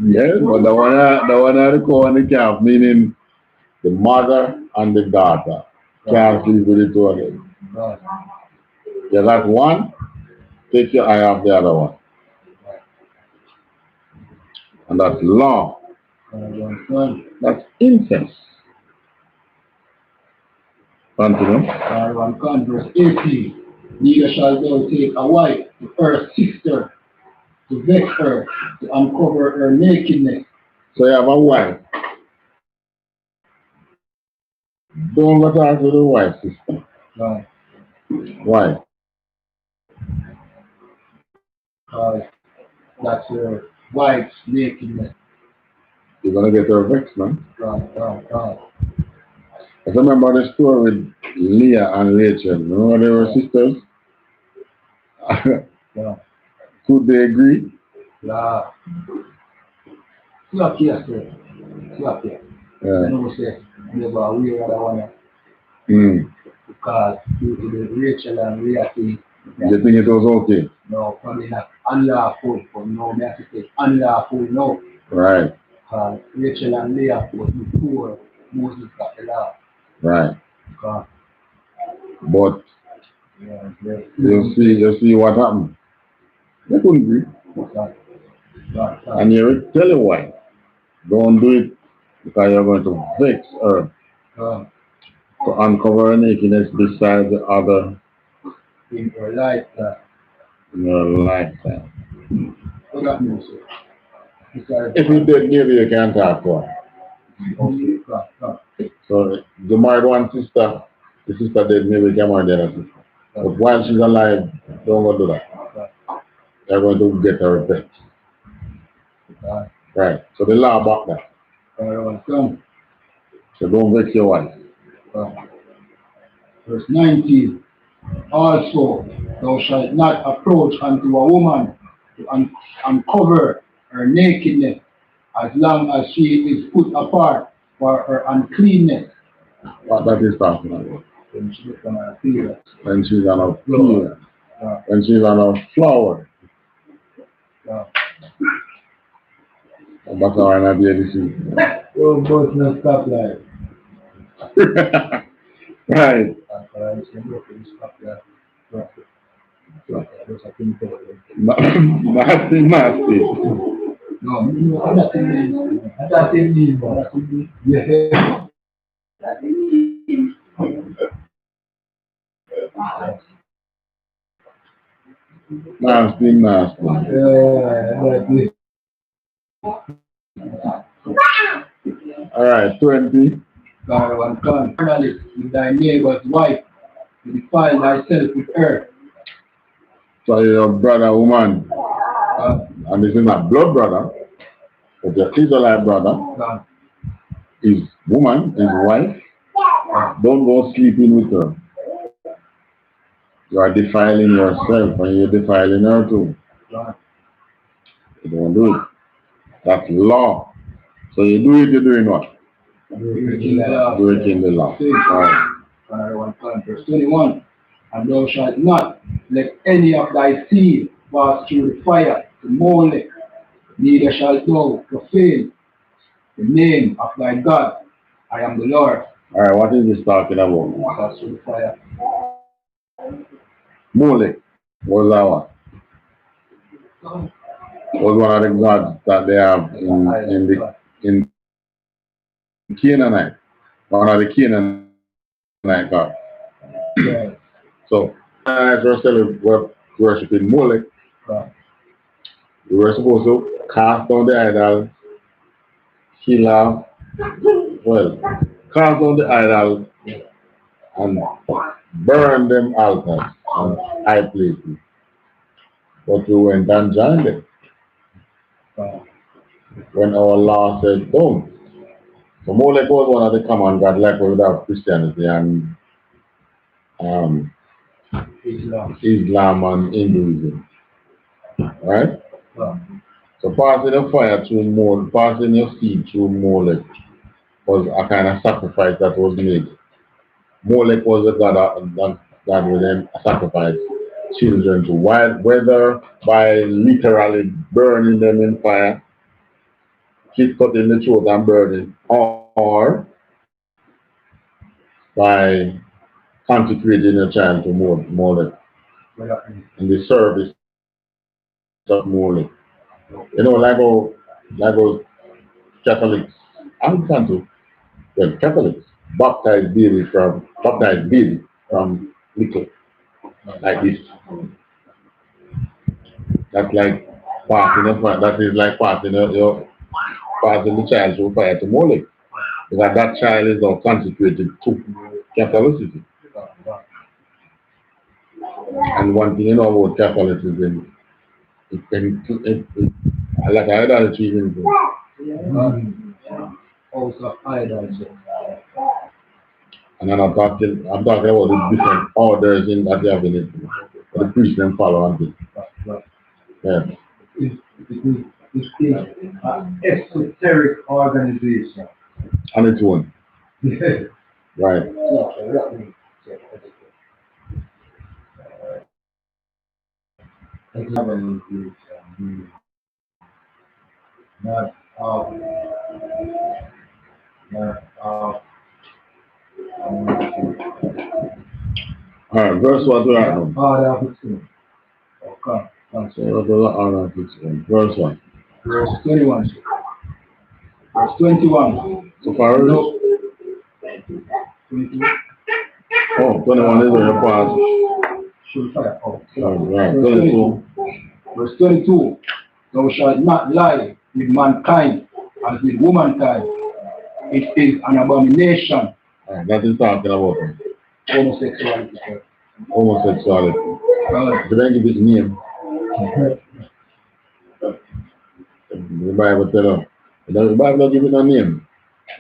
Yes, but the one are the cow and the calf, meaning the mother and the daughter. Can't sleep with the two of them. You got one, take your eye off the other one. And that's law. That's incest. Continue. Verse 18. Neither shall thou take a wife to her sister to vex her, to uncover her nakedness. So you have a wife. Don't go talk to the wife, sister. Why? That's her wife's nakedness. You're going to get her vexed, man. I remember the story with Leah and Rachel. Remember they were sisters? Could they agree? Yeah. Because due to the Rachel and Leah thing. You think it was okay? No, probably not unlawful, but no, I have to say unlawful, no. Right. Rachel and Leah was before Moses got the law. Right. But you see what happened. They couldn't agree. And you will tell your wife, don't do it because you're going to vex her. To uncover her nakedness beside the other in your lifetime. In your lifetime. What that means, sir? If you did, maybe you can't talk to her. So the married one sister, the sister dead, maybe you can marry the other sister. But while she's alive, don't go do that. They're going to get her vexed. Right. So the law about that. So don't vex your wife. Verse 19. Also, thou shalt not approach unto a woman to uncover her nakedness, as long as she is put apart for her uncleanness. What that is talking about? When she's on a period. When she's on a period. When she's on a flower. That's how I not be able to see. Oh, both not stop life. Right. Nasty. No, nothing means. Yeah. Nasty. All right, 20. God and God, malice with thy neighbor's wife, to defile thyself with her. So your brother, woman, and this is not blood brother, but your Israelite brother, God, his woman, his wife, don't go sleeping with her. You are defiling yourself and you're defiling her too. God, You don't do it. That's law. So you do it, you're doing what? breaking the law. Breaking the law. Right. Verse 21. And thou shalt not let any of thy seed pass through the fire to Molech, neither shalt thou profane the name of thy God. I am the Lord. Alright, what is this talking about? Pass through the fire. Molech was that what? Was one of the gods that they have in Canaanite. One of the Canaanite gods. Yeah. So as we're worshiping Molech, we were supposed to cast down the idol, cast down the idol and burn them altars and high places. But we went and joined them. When our law said don't. So Molech was one of the common gods like we would have Christianity and Islam and Hinduism. Right? So passing the fire through Molech, passing your seed through Molech was a kind of sacrifice that was made. Molech was a god would then sacrifice children to, whether by literally burning them in fire, cutting the throat and burning, or by consecrating a child to Molech in the service of Molech. You know, like those Catholics, Anglican too, well, Catholics baptize baby from little, like this. That's like passing passing the child through fire to Molech. Because that child is now consecrated to Catholicism. And one thing you know about Catholicism, like idolatry even. Also idolatry. And then I'm talking about the different orders in that they have in it. The priests then follow on it. Yeah. It is an esoteric organization. On its own. Right. Alright, verse what do I know? Verse 1. Verse 21. Verse 21. So far, No. 21 is where you pass. Right, 22. Verse 22. Thou shalt not lie with mankind as with womankind. It is an abomination. Right, that is talking about Homosexuality. homosexuality. Did I give it name? The Bible tells us. The Bible don't give it a name.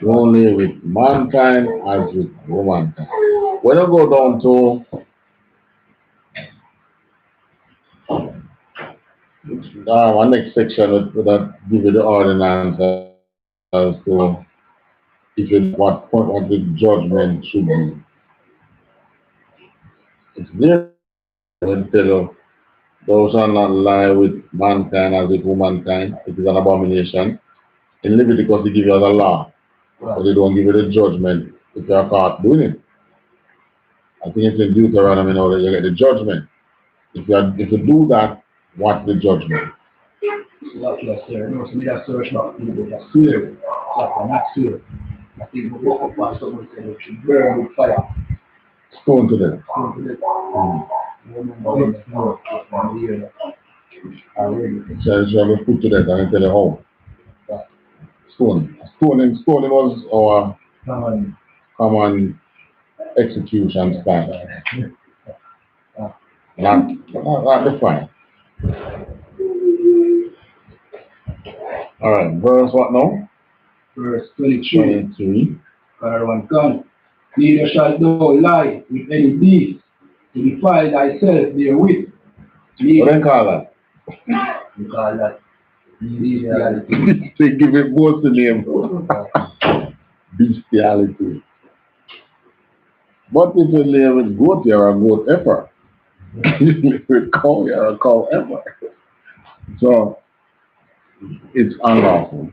Only with mankind as with womankind. When I go down to our next section that give you the ordinance as to what the judgment should be. It's there when tell you, thou shalt not lie with mankind as with womankind. It is an abomination. In Leviticus, they give you the law, but they don't give you the judgment if you are caught doing it. I think it's in Deuteronomy now that you get the judgment. If you do that, what's the judgment? Stone to death. So you have to put to death and I tell you how. Stone. Stoning was our common execution style. Not defined. Alright, verse what now? Verse 23. Caravan gun. Neither shalt thou lie with any beast to defile thyself therewith. What do they call that? You call that bestiality. They give it both the name. Bestiality. But if you live with goat, you're a goat effer. If you live with cow, you're a cow effer. So it's unlawful.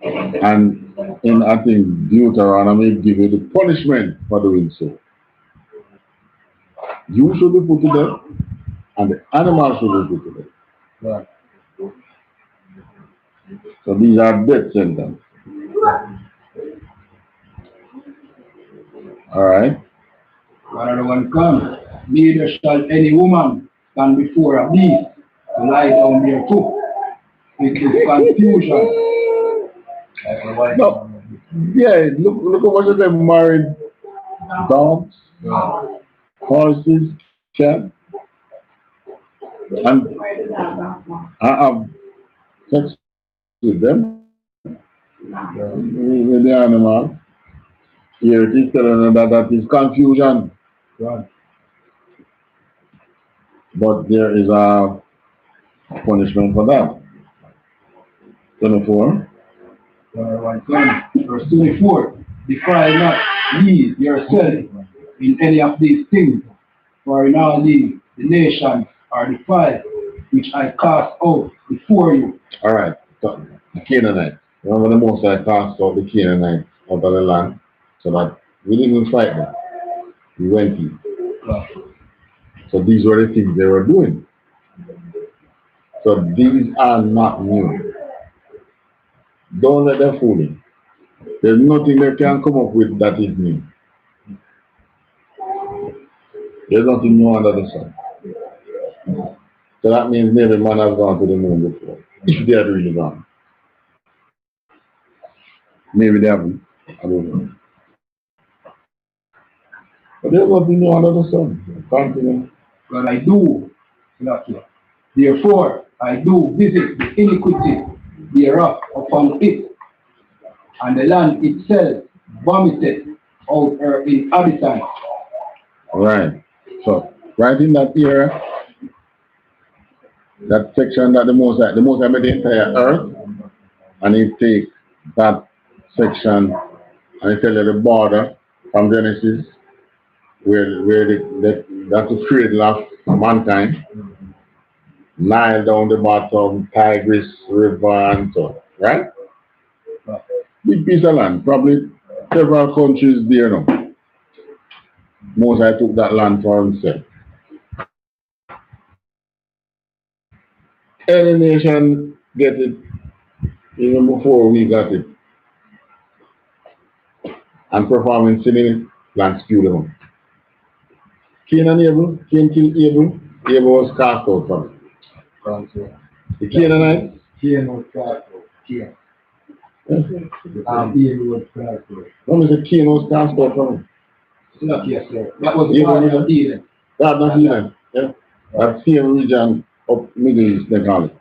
And in I think Deuteronomy give you the punishment for doing so. You should be put to death, and the animal should be put to death. Right. So these are death sentences. Alright. Another one comes. Neither shall any woman stand before a beast to lie down thereto. It is confusion. No. Yeah, look at what they married dogs, horses, cats, and I have sex with them, with the animal. Here it is telling that is confusion. Right. But there is a punishment for that. 24. Verse 24. Defile not ye yourself in any of these things, for in all these the nations are defiled, which I cast out before you. Alright, so the Canaanites. Remember the Most High cast out the Canaanites out of the land, so that we didn't fight them. We went in. So these were the things they were doing. So these are not new. Don't let them fool you. There's nothing they can come up with that is new. There's nothing new under the sun. So that means maybe man has gone to the moon before. If they had really gone. Maybe they haven't. I don't know. But there's nothing new under the sun. Continue. But I do, not here. Therefore, I do visit the iniquity thereof upon it, and the land itself vomited out her inhabitants. Right. So, right in that area, that section that the Most High made the entire earth, and he takes that section and he tell you the border from Genesis, where that's the cradle of mankind. Nile down the bottom, Tigris River and so, right? Big piece of land, probably several countries there now. Moses took that land for himself. Any nation get it even before we got it. And performing sin in it, land spew them. Cain and Abel, Cain killed Abel, Abel was cast out from it. The Canaanites? Cain was cast out. Cain. Abel was cast out. When was the Cain was cast out from it? Not yes, sir. That was the Garden of Eden. Garden of Eden, yeah. That same region up Middle East, they call it.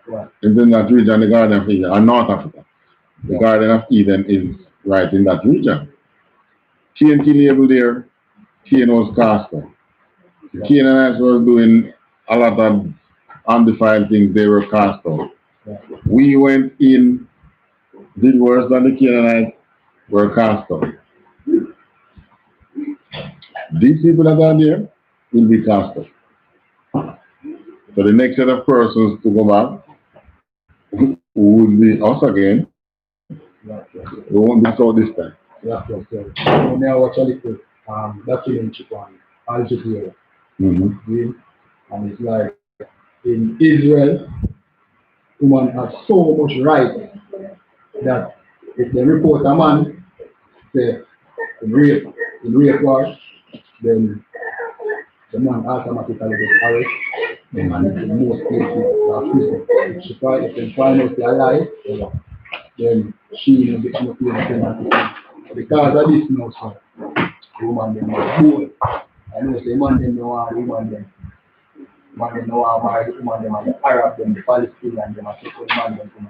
Right. And then that region, the Garden of Eden, or North Africa. The Garden of Eden is right in that region. Cain killed Abel there, Cain was cast out. The Canaanites were doing a lot of undefiled things, they were cast out. We went in, did worse than the Canaanites, were cast out. These people that are there will be cast out. So the next set of persons to go back would be us again. We won't be so this time. When I watch a little documentary on I.S.U.P.K. And it's like in Israel, women have so much right that if they report a man, say in rape war, then the man automatically gets arrested. And in most cases are prison. If they find out they're alive, then she will become a penalty. Because of this now, so woman them are bold. I know say man them no want woman them. Man them no want marry the woman them and the Arab them, the Palestinian them and people man them come.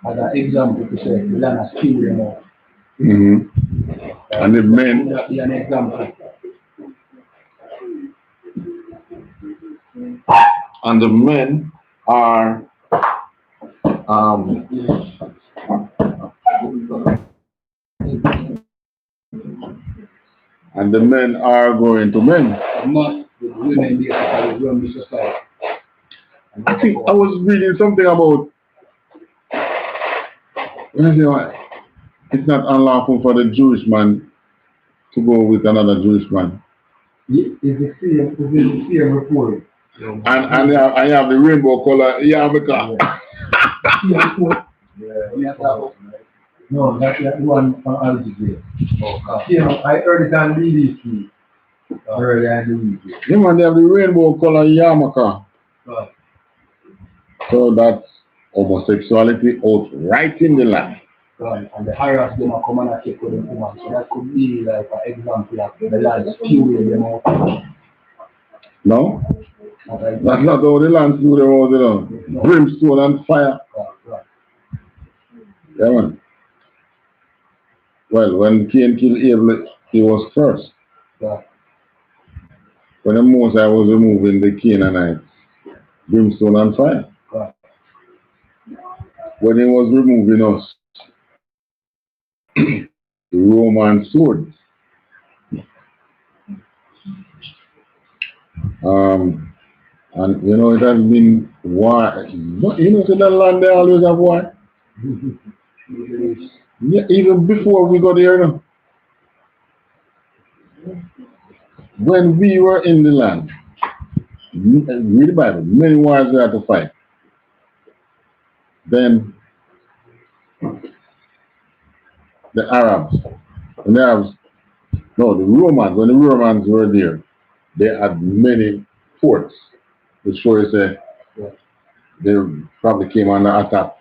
As an example to say the land has killed them out. And the men That be an example. and the men are and the men are going to men. Not the women basically run the society. I think I was reading something about it's not unlawful for the Jewish man to go with another Jewish man. It's the same report. And I have the rainbow color yarmulke. No, that's that one from Algeria. You know, I heard it on BBC. I heard it on BBC. Yeah, man, they have the rainbow color yarmulke. So that's homosexuality out right in the land. Right, and the harass them and come and take with them woman. So that could be like an example of the land spewing them out. No? That's not how the land spew them out, you know. No. Brimstone and fire. Right. Yeah, man. Well, when Cain killed Abel, he was first. Right. When the Moses was removing the Canaanites, brimstone and fire. Right. When he was removing us, the Roman swords. And you know, it has been war. You know, to the land they always have war. Yeah, even before we got here, no? When we were in the land, read the Bible, many wars we had to fight. Then the Arabs, the Romans, when the Romans were there, they had many forts, which show you say they probably came under attack.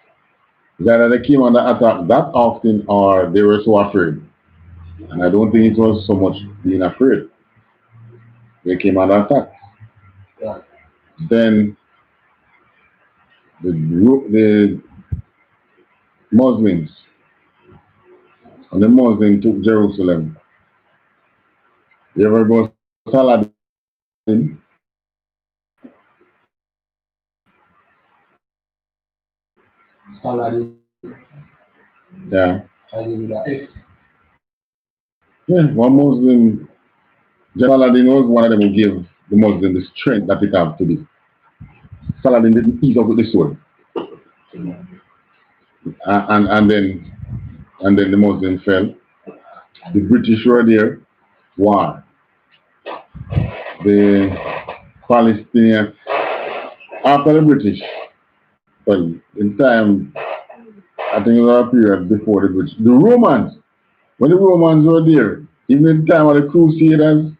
Either they came under attack that often or they were so afraid. And I don't think it was so much being afraid. They came under attack. Yeah. Then the Muslims, and the Muslims took Jerusalem. You ever go to Saladin? Saladin. Yeah. Yeah, One Muslim, Saladin was one of them who gave the Muslim the strength that it have to be. Saladin didn't ease up with the sword. And then the Muslim fell. The British were there. War. The Palestinians, after the British, well, in time, I think it was a period before the British. The Romans, when the Romans were there, even in the time of the Crusaders,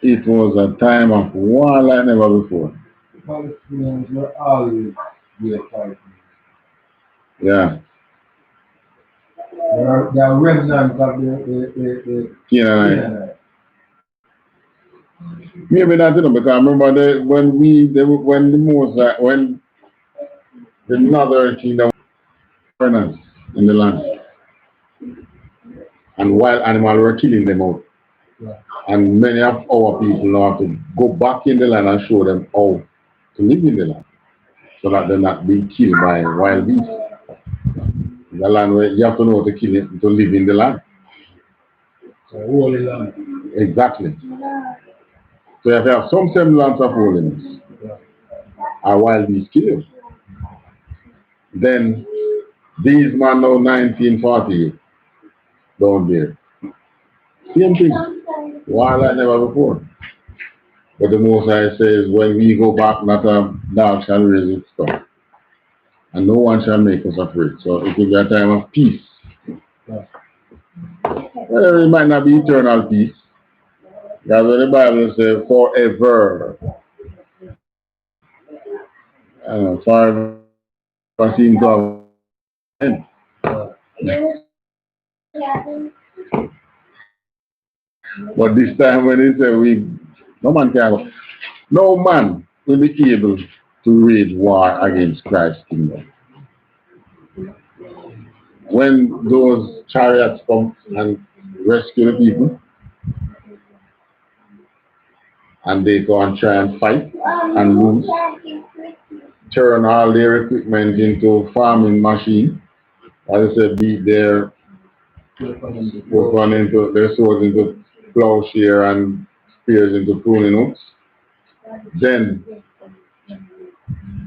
it was a time of war like never before. the Palestinians were always there fighting. Yeah. They are remnants of the Canaanite. Maybe not, because I remember when the northern kingdom foreigners in the land, and wild animals were killing them out. Yeah. And many of our people now have to go back in the land and show them how to live in the land, so that they're not being killed by wild beasts. In the land where you have to know how to kill it to live in the land. So holy land. Exactly. So you have to have some semblance of holiness. Yeah. Or wild beasts kill you. Then these man now 1948 down there. Same thing. War like never before. But the Most High says, when we go back, not a dog shall raise its tongue. And no one shall make us afraid. So it will be a time of peace. Yeah. Well, it might not be eternal peace. That's what the Bible says, forever. Forever seems to have end. But this time when they say no man will be able to wage war against Christ's kingdom. When those chariots come and rescue the people, and they go and try and fight and lose, turn all their equipment into farming machine, as I said, beat their weapon into their swords into plowshare and spears into pruning hooks, then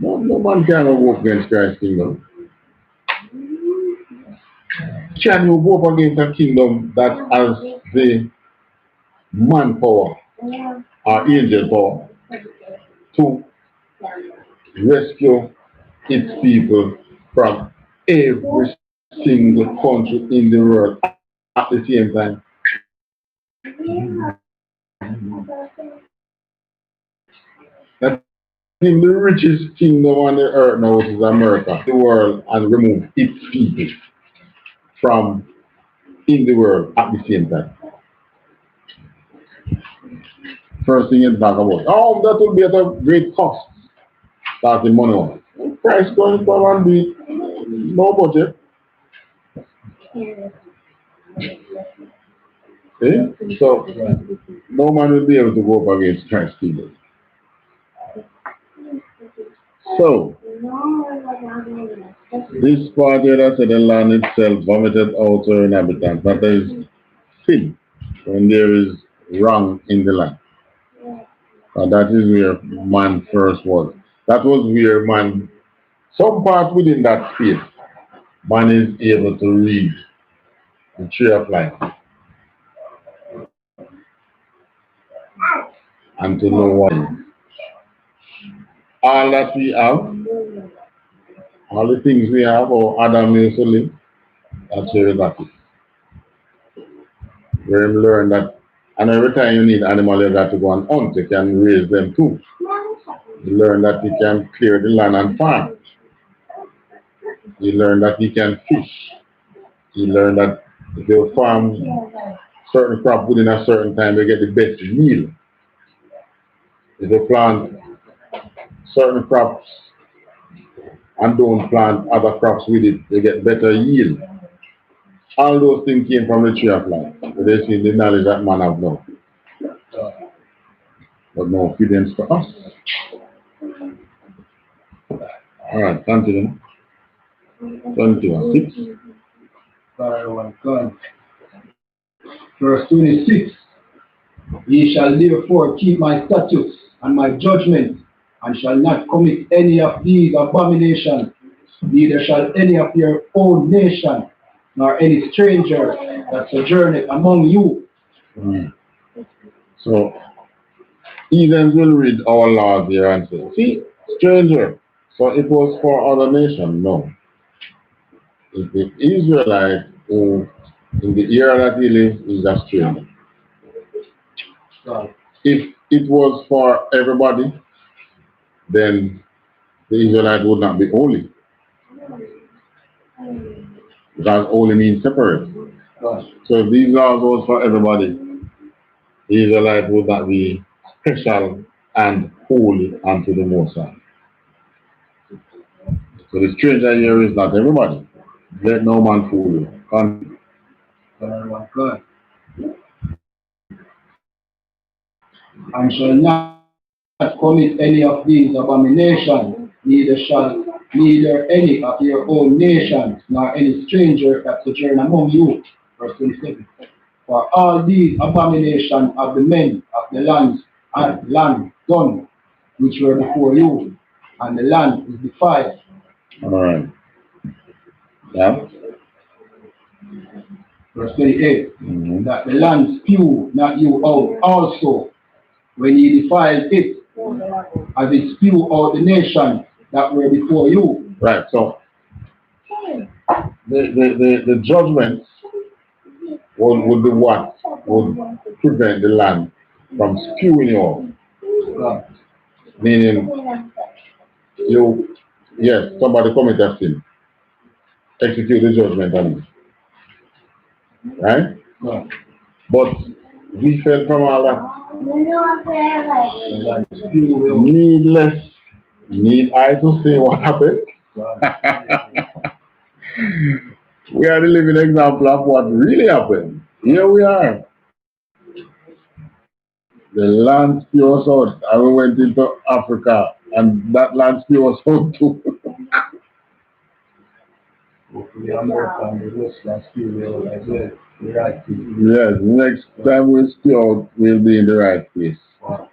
no man can go up against Christ's kingdom. Can you go up against a kingdom that has the manpower or angel power to rescue its people from every single country in the world at the same time? That in the richest kingdom on the earth now is America, the world, and remove its people from in the world at the same time. First thing is back about, oh, that will be at a great cost. That's the money on it. Price going for and be no budget. Okay? So no man will be able to go up against Christ's kingdom. So this part here that said the land itself vomited out her inhabitants. That is sin when there is wrong in the land. That is where man first was. That was where man, some part within that space, man is able to read the tree of life and to know what is. All that we have, all the things we have, or Adam used to live, that's where we got it. Where you learn that, and every time you need animal, you got to go and hunt, you can raise them too. You learn that you can clear the land and farm. You learn that you can fish. You learn that if you farm certain crop within a certain time, you get the best yield. If you plant certain crops and don't plant other crops with it, you get better yield. All those things came from the tree of life. But they see the knowledge that man have now. But no obedience for us. Alright, continue. 21:6. Verse 26. Ye shall therefore keep my statutes and my judgments, and shall not commit any of these abominations, neither shall any of your own nation, nor any stranger that sojourneth among you. So, heathens will read our laws here and say, see, stranger. So it was for other nations? No. It's the Israelite who, in the era that he lives, is a stranger. If it was for everybody, then the Israelite would not be holy. Because holy means separate. So if these laws was for everybody, the Israelite would not be special and holy unto the Most High. So the stranger here is not everybody. Let no man fool you. And shall not commit any of these abominations, neither any of your own nations, nor any stranger that sojourn among you. Verse 27. For all these abominations of the men of the land done, which were before you, and the land is defiled. All right. Yeah. Verse 28. That the land spew not you out also, when ye defiled it, as it spew out the nations that were before you. Right. So the judgment would be what would prevent the land from spewing you out. Meaning, yes, somebody commit a sin, execute the judgment on it. right? God. But we fell from all that. Needless. Need I to say what happened? We are the living example of what really happened. Here we are. The land spew us out, and we went into Africa, and that land spew us out too. We understand the Western spirit as well. The right thing. Yes, next time we spew out, we'll be in the right place. Wow.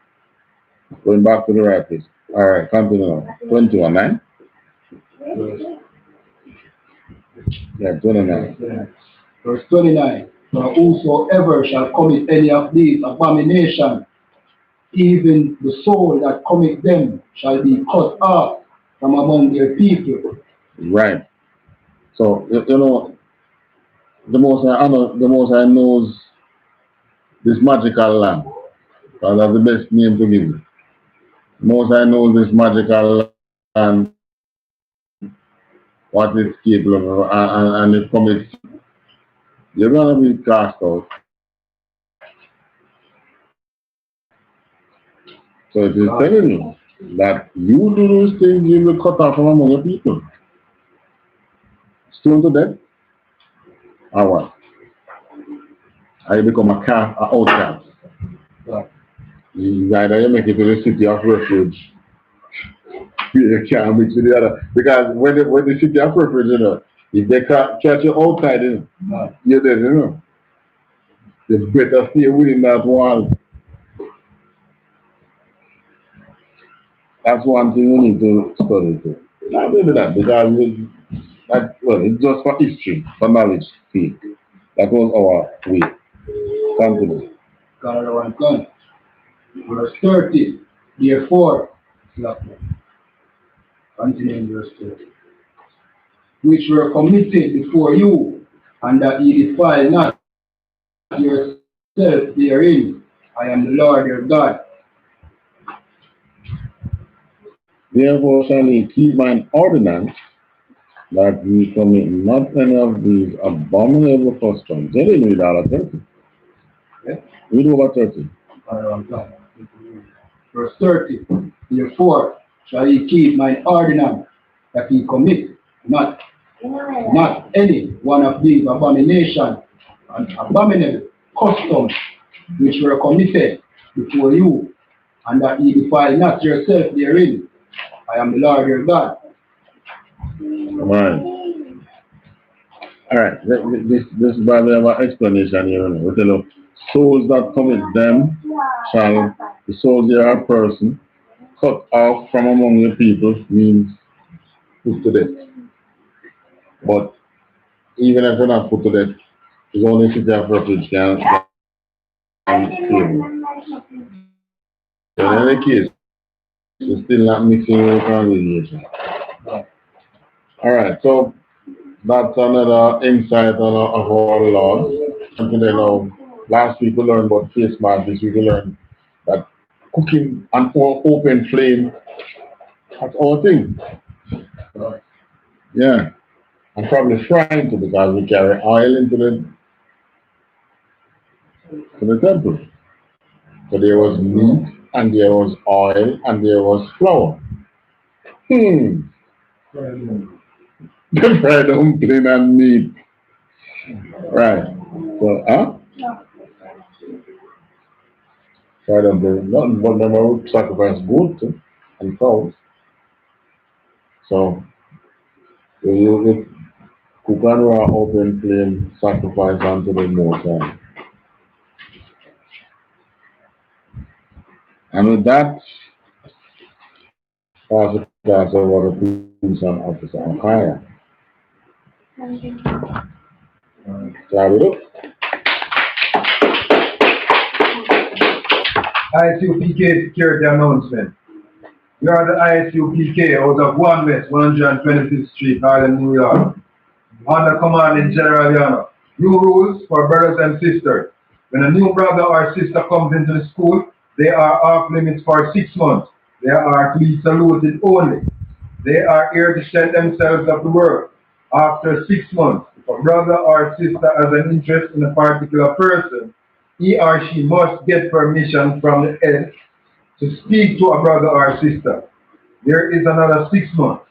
Going back to the right place. All right, continue now. 21, right? Yeah, 29. Verse 29. For whosoever shall commit any of these abominations, even the soul that commit them shall be cut off from among their people. Right. So, you know, the most I knows this magical land. Because that's the best name to give it. The most I know this magical land, what it's capable of, and it commits. You're going to be cast out. So it is telling you that you do those things, you will cut off from among your people. Stoned to death, or what? Or you become a calf, an outcast. Either you make it to the city of refuge. You can't mix with the other. Because when the city of refuge, you know, if they catch you outside, you know, you're dead, you know. You better stay within that wall. That's one thing you need to study too. Not maybe that, because it's just for history, for knowledge sake. That was our way. Continue. Verse 30. Therefore, continuing verse 30. Which were committed before you, and that ye defile not yourself therein. I am the Lord your God. Therefore shall ye keep mine ordinance, that ye commit not any of these abominable customs. They didn't read all of 30. Yeah. Read over 30. Verse 30. Therefore shall ye keep mine ordinance, that ye commit not any one of these abominations and abominable customs which were committed before you, and that ye defile not yourself therein. I am the Lord your God. All right. This Bible have an explanation here. We tell you, souls that commit them shall, the souls they are a person, cut off from among the people means put to death. But even if they're not put to death, it's only city of refuge can kill them. In any case, it's still not mixing with congregation. Alright, so that's another insight of our Lord. Something that last week we learned about face mask, this week we learned that cooking on open flame, that's our thing. Yeah. And probably frying too, because we carry oil into the temple. So there was meat, and there was oil, and there was flour. The fried dumpling and meat. Right. So, fried dumpling. Nothing but them would sacrifice goat too, and cows. So, you would cook on raw open flame, sacrifice unto the Most High. And with that, pass the class over to police and officer on fire. Start it up. I.S.U.P.K security announcement. We are the I.S.U.P.K out of 1 West 125th Street, Harlem, New York. Under command in General YAHANNA. New rules for brothers and sisters. When a new brother or sister comes into the school, they are off limits for 6 months. They are to be saluted only. They are here to shed themselves of the world. After 6 months, if a brother or sister has an interest in a particular person, he or she must get permission from the head to speak to a brother or sister. There is another 6 months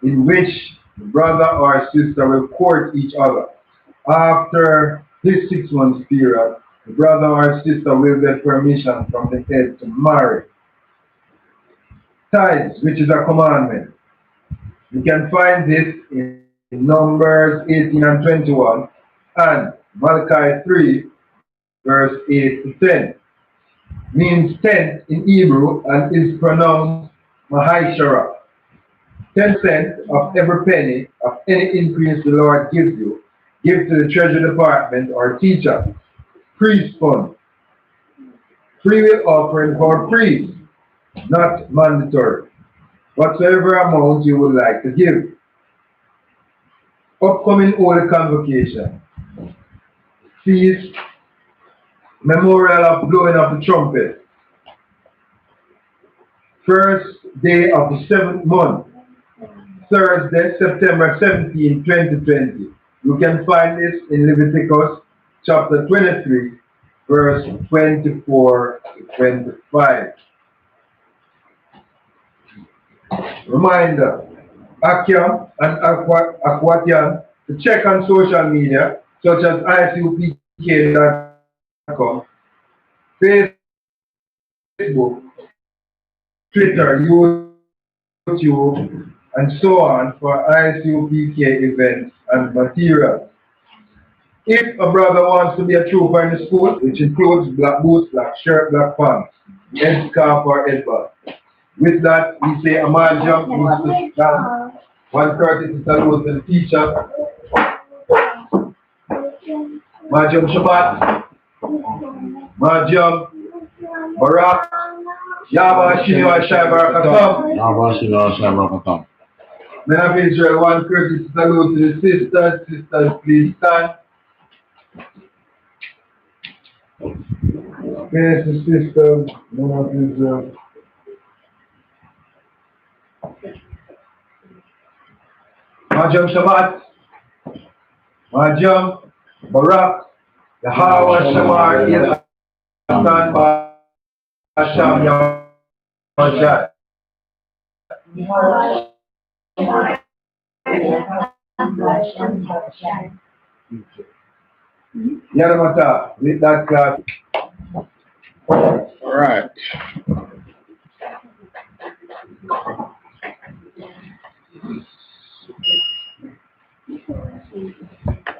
in which the brother or sister will court each other. After this 6 months period, the brother or sister will get permission from the head to marry. Tithes, which is a commandment. You can find this in Numbers 18 and 21 and Malachi 3, verse 8 to 10. Means tenth in Hebrew and is pronounced Mahishara. 10 cents of every penny of any increase the Lord gives you, give to the treasury department or teacher. Priest fund. Free will offering for priests, not mandatory. Whatsoever amount you would like to give. Upcoming Holy Convocation. Feast. Memorial of blowing of the trumpet. First day of the 7th month. Thursday, September 17, 2020. You can find this in Leviticus chapter 23, verse 24 to 25. Reminder, Akia and Aquatian to check on social media such as ISUPK.com, Facebook, Twitter, YouTube, and so on for I.S.U.P.K events and materials. If a brother wants to be a trooper in the school, which includes black boots, black shirt, black pants, head scarf or head band. With that, we say a man jump, needs to stand. 130 to salute the teacher. Majum Shabbat. Majum Barak. Yahweh Shino Ashai Barakatam. Yahweh Shino Ashai Barakatam. Men of Israel, 130 to salute to the sisters. Sisters, please stand. Yes, the sisters, men of Israel. Majum Shabbat, Majum Barak, Yahweh Shamar, Il Hassan, Basham, Yahweh. Yaramata, with that class. All right.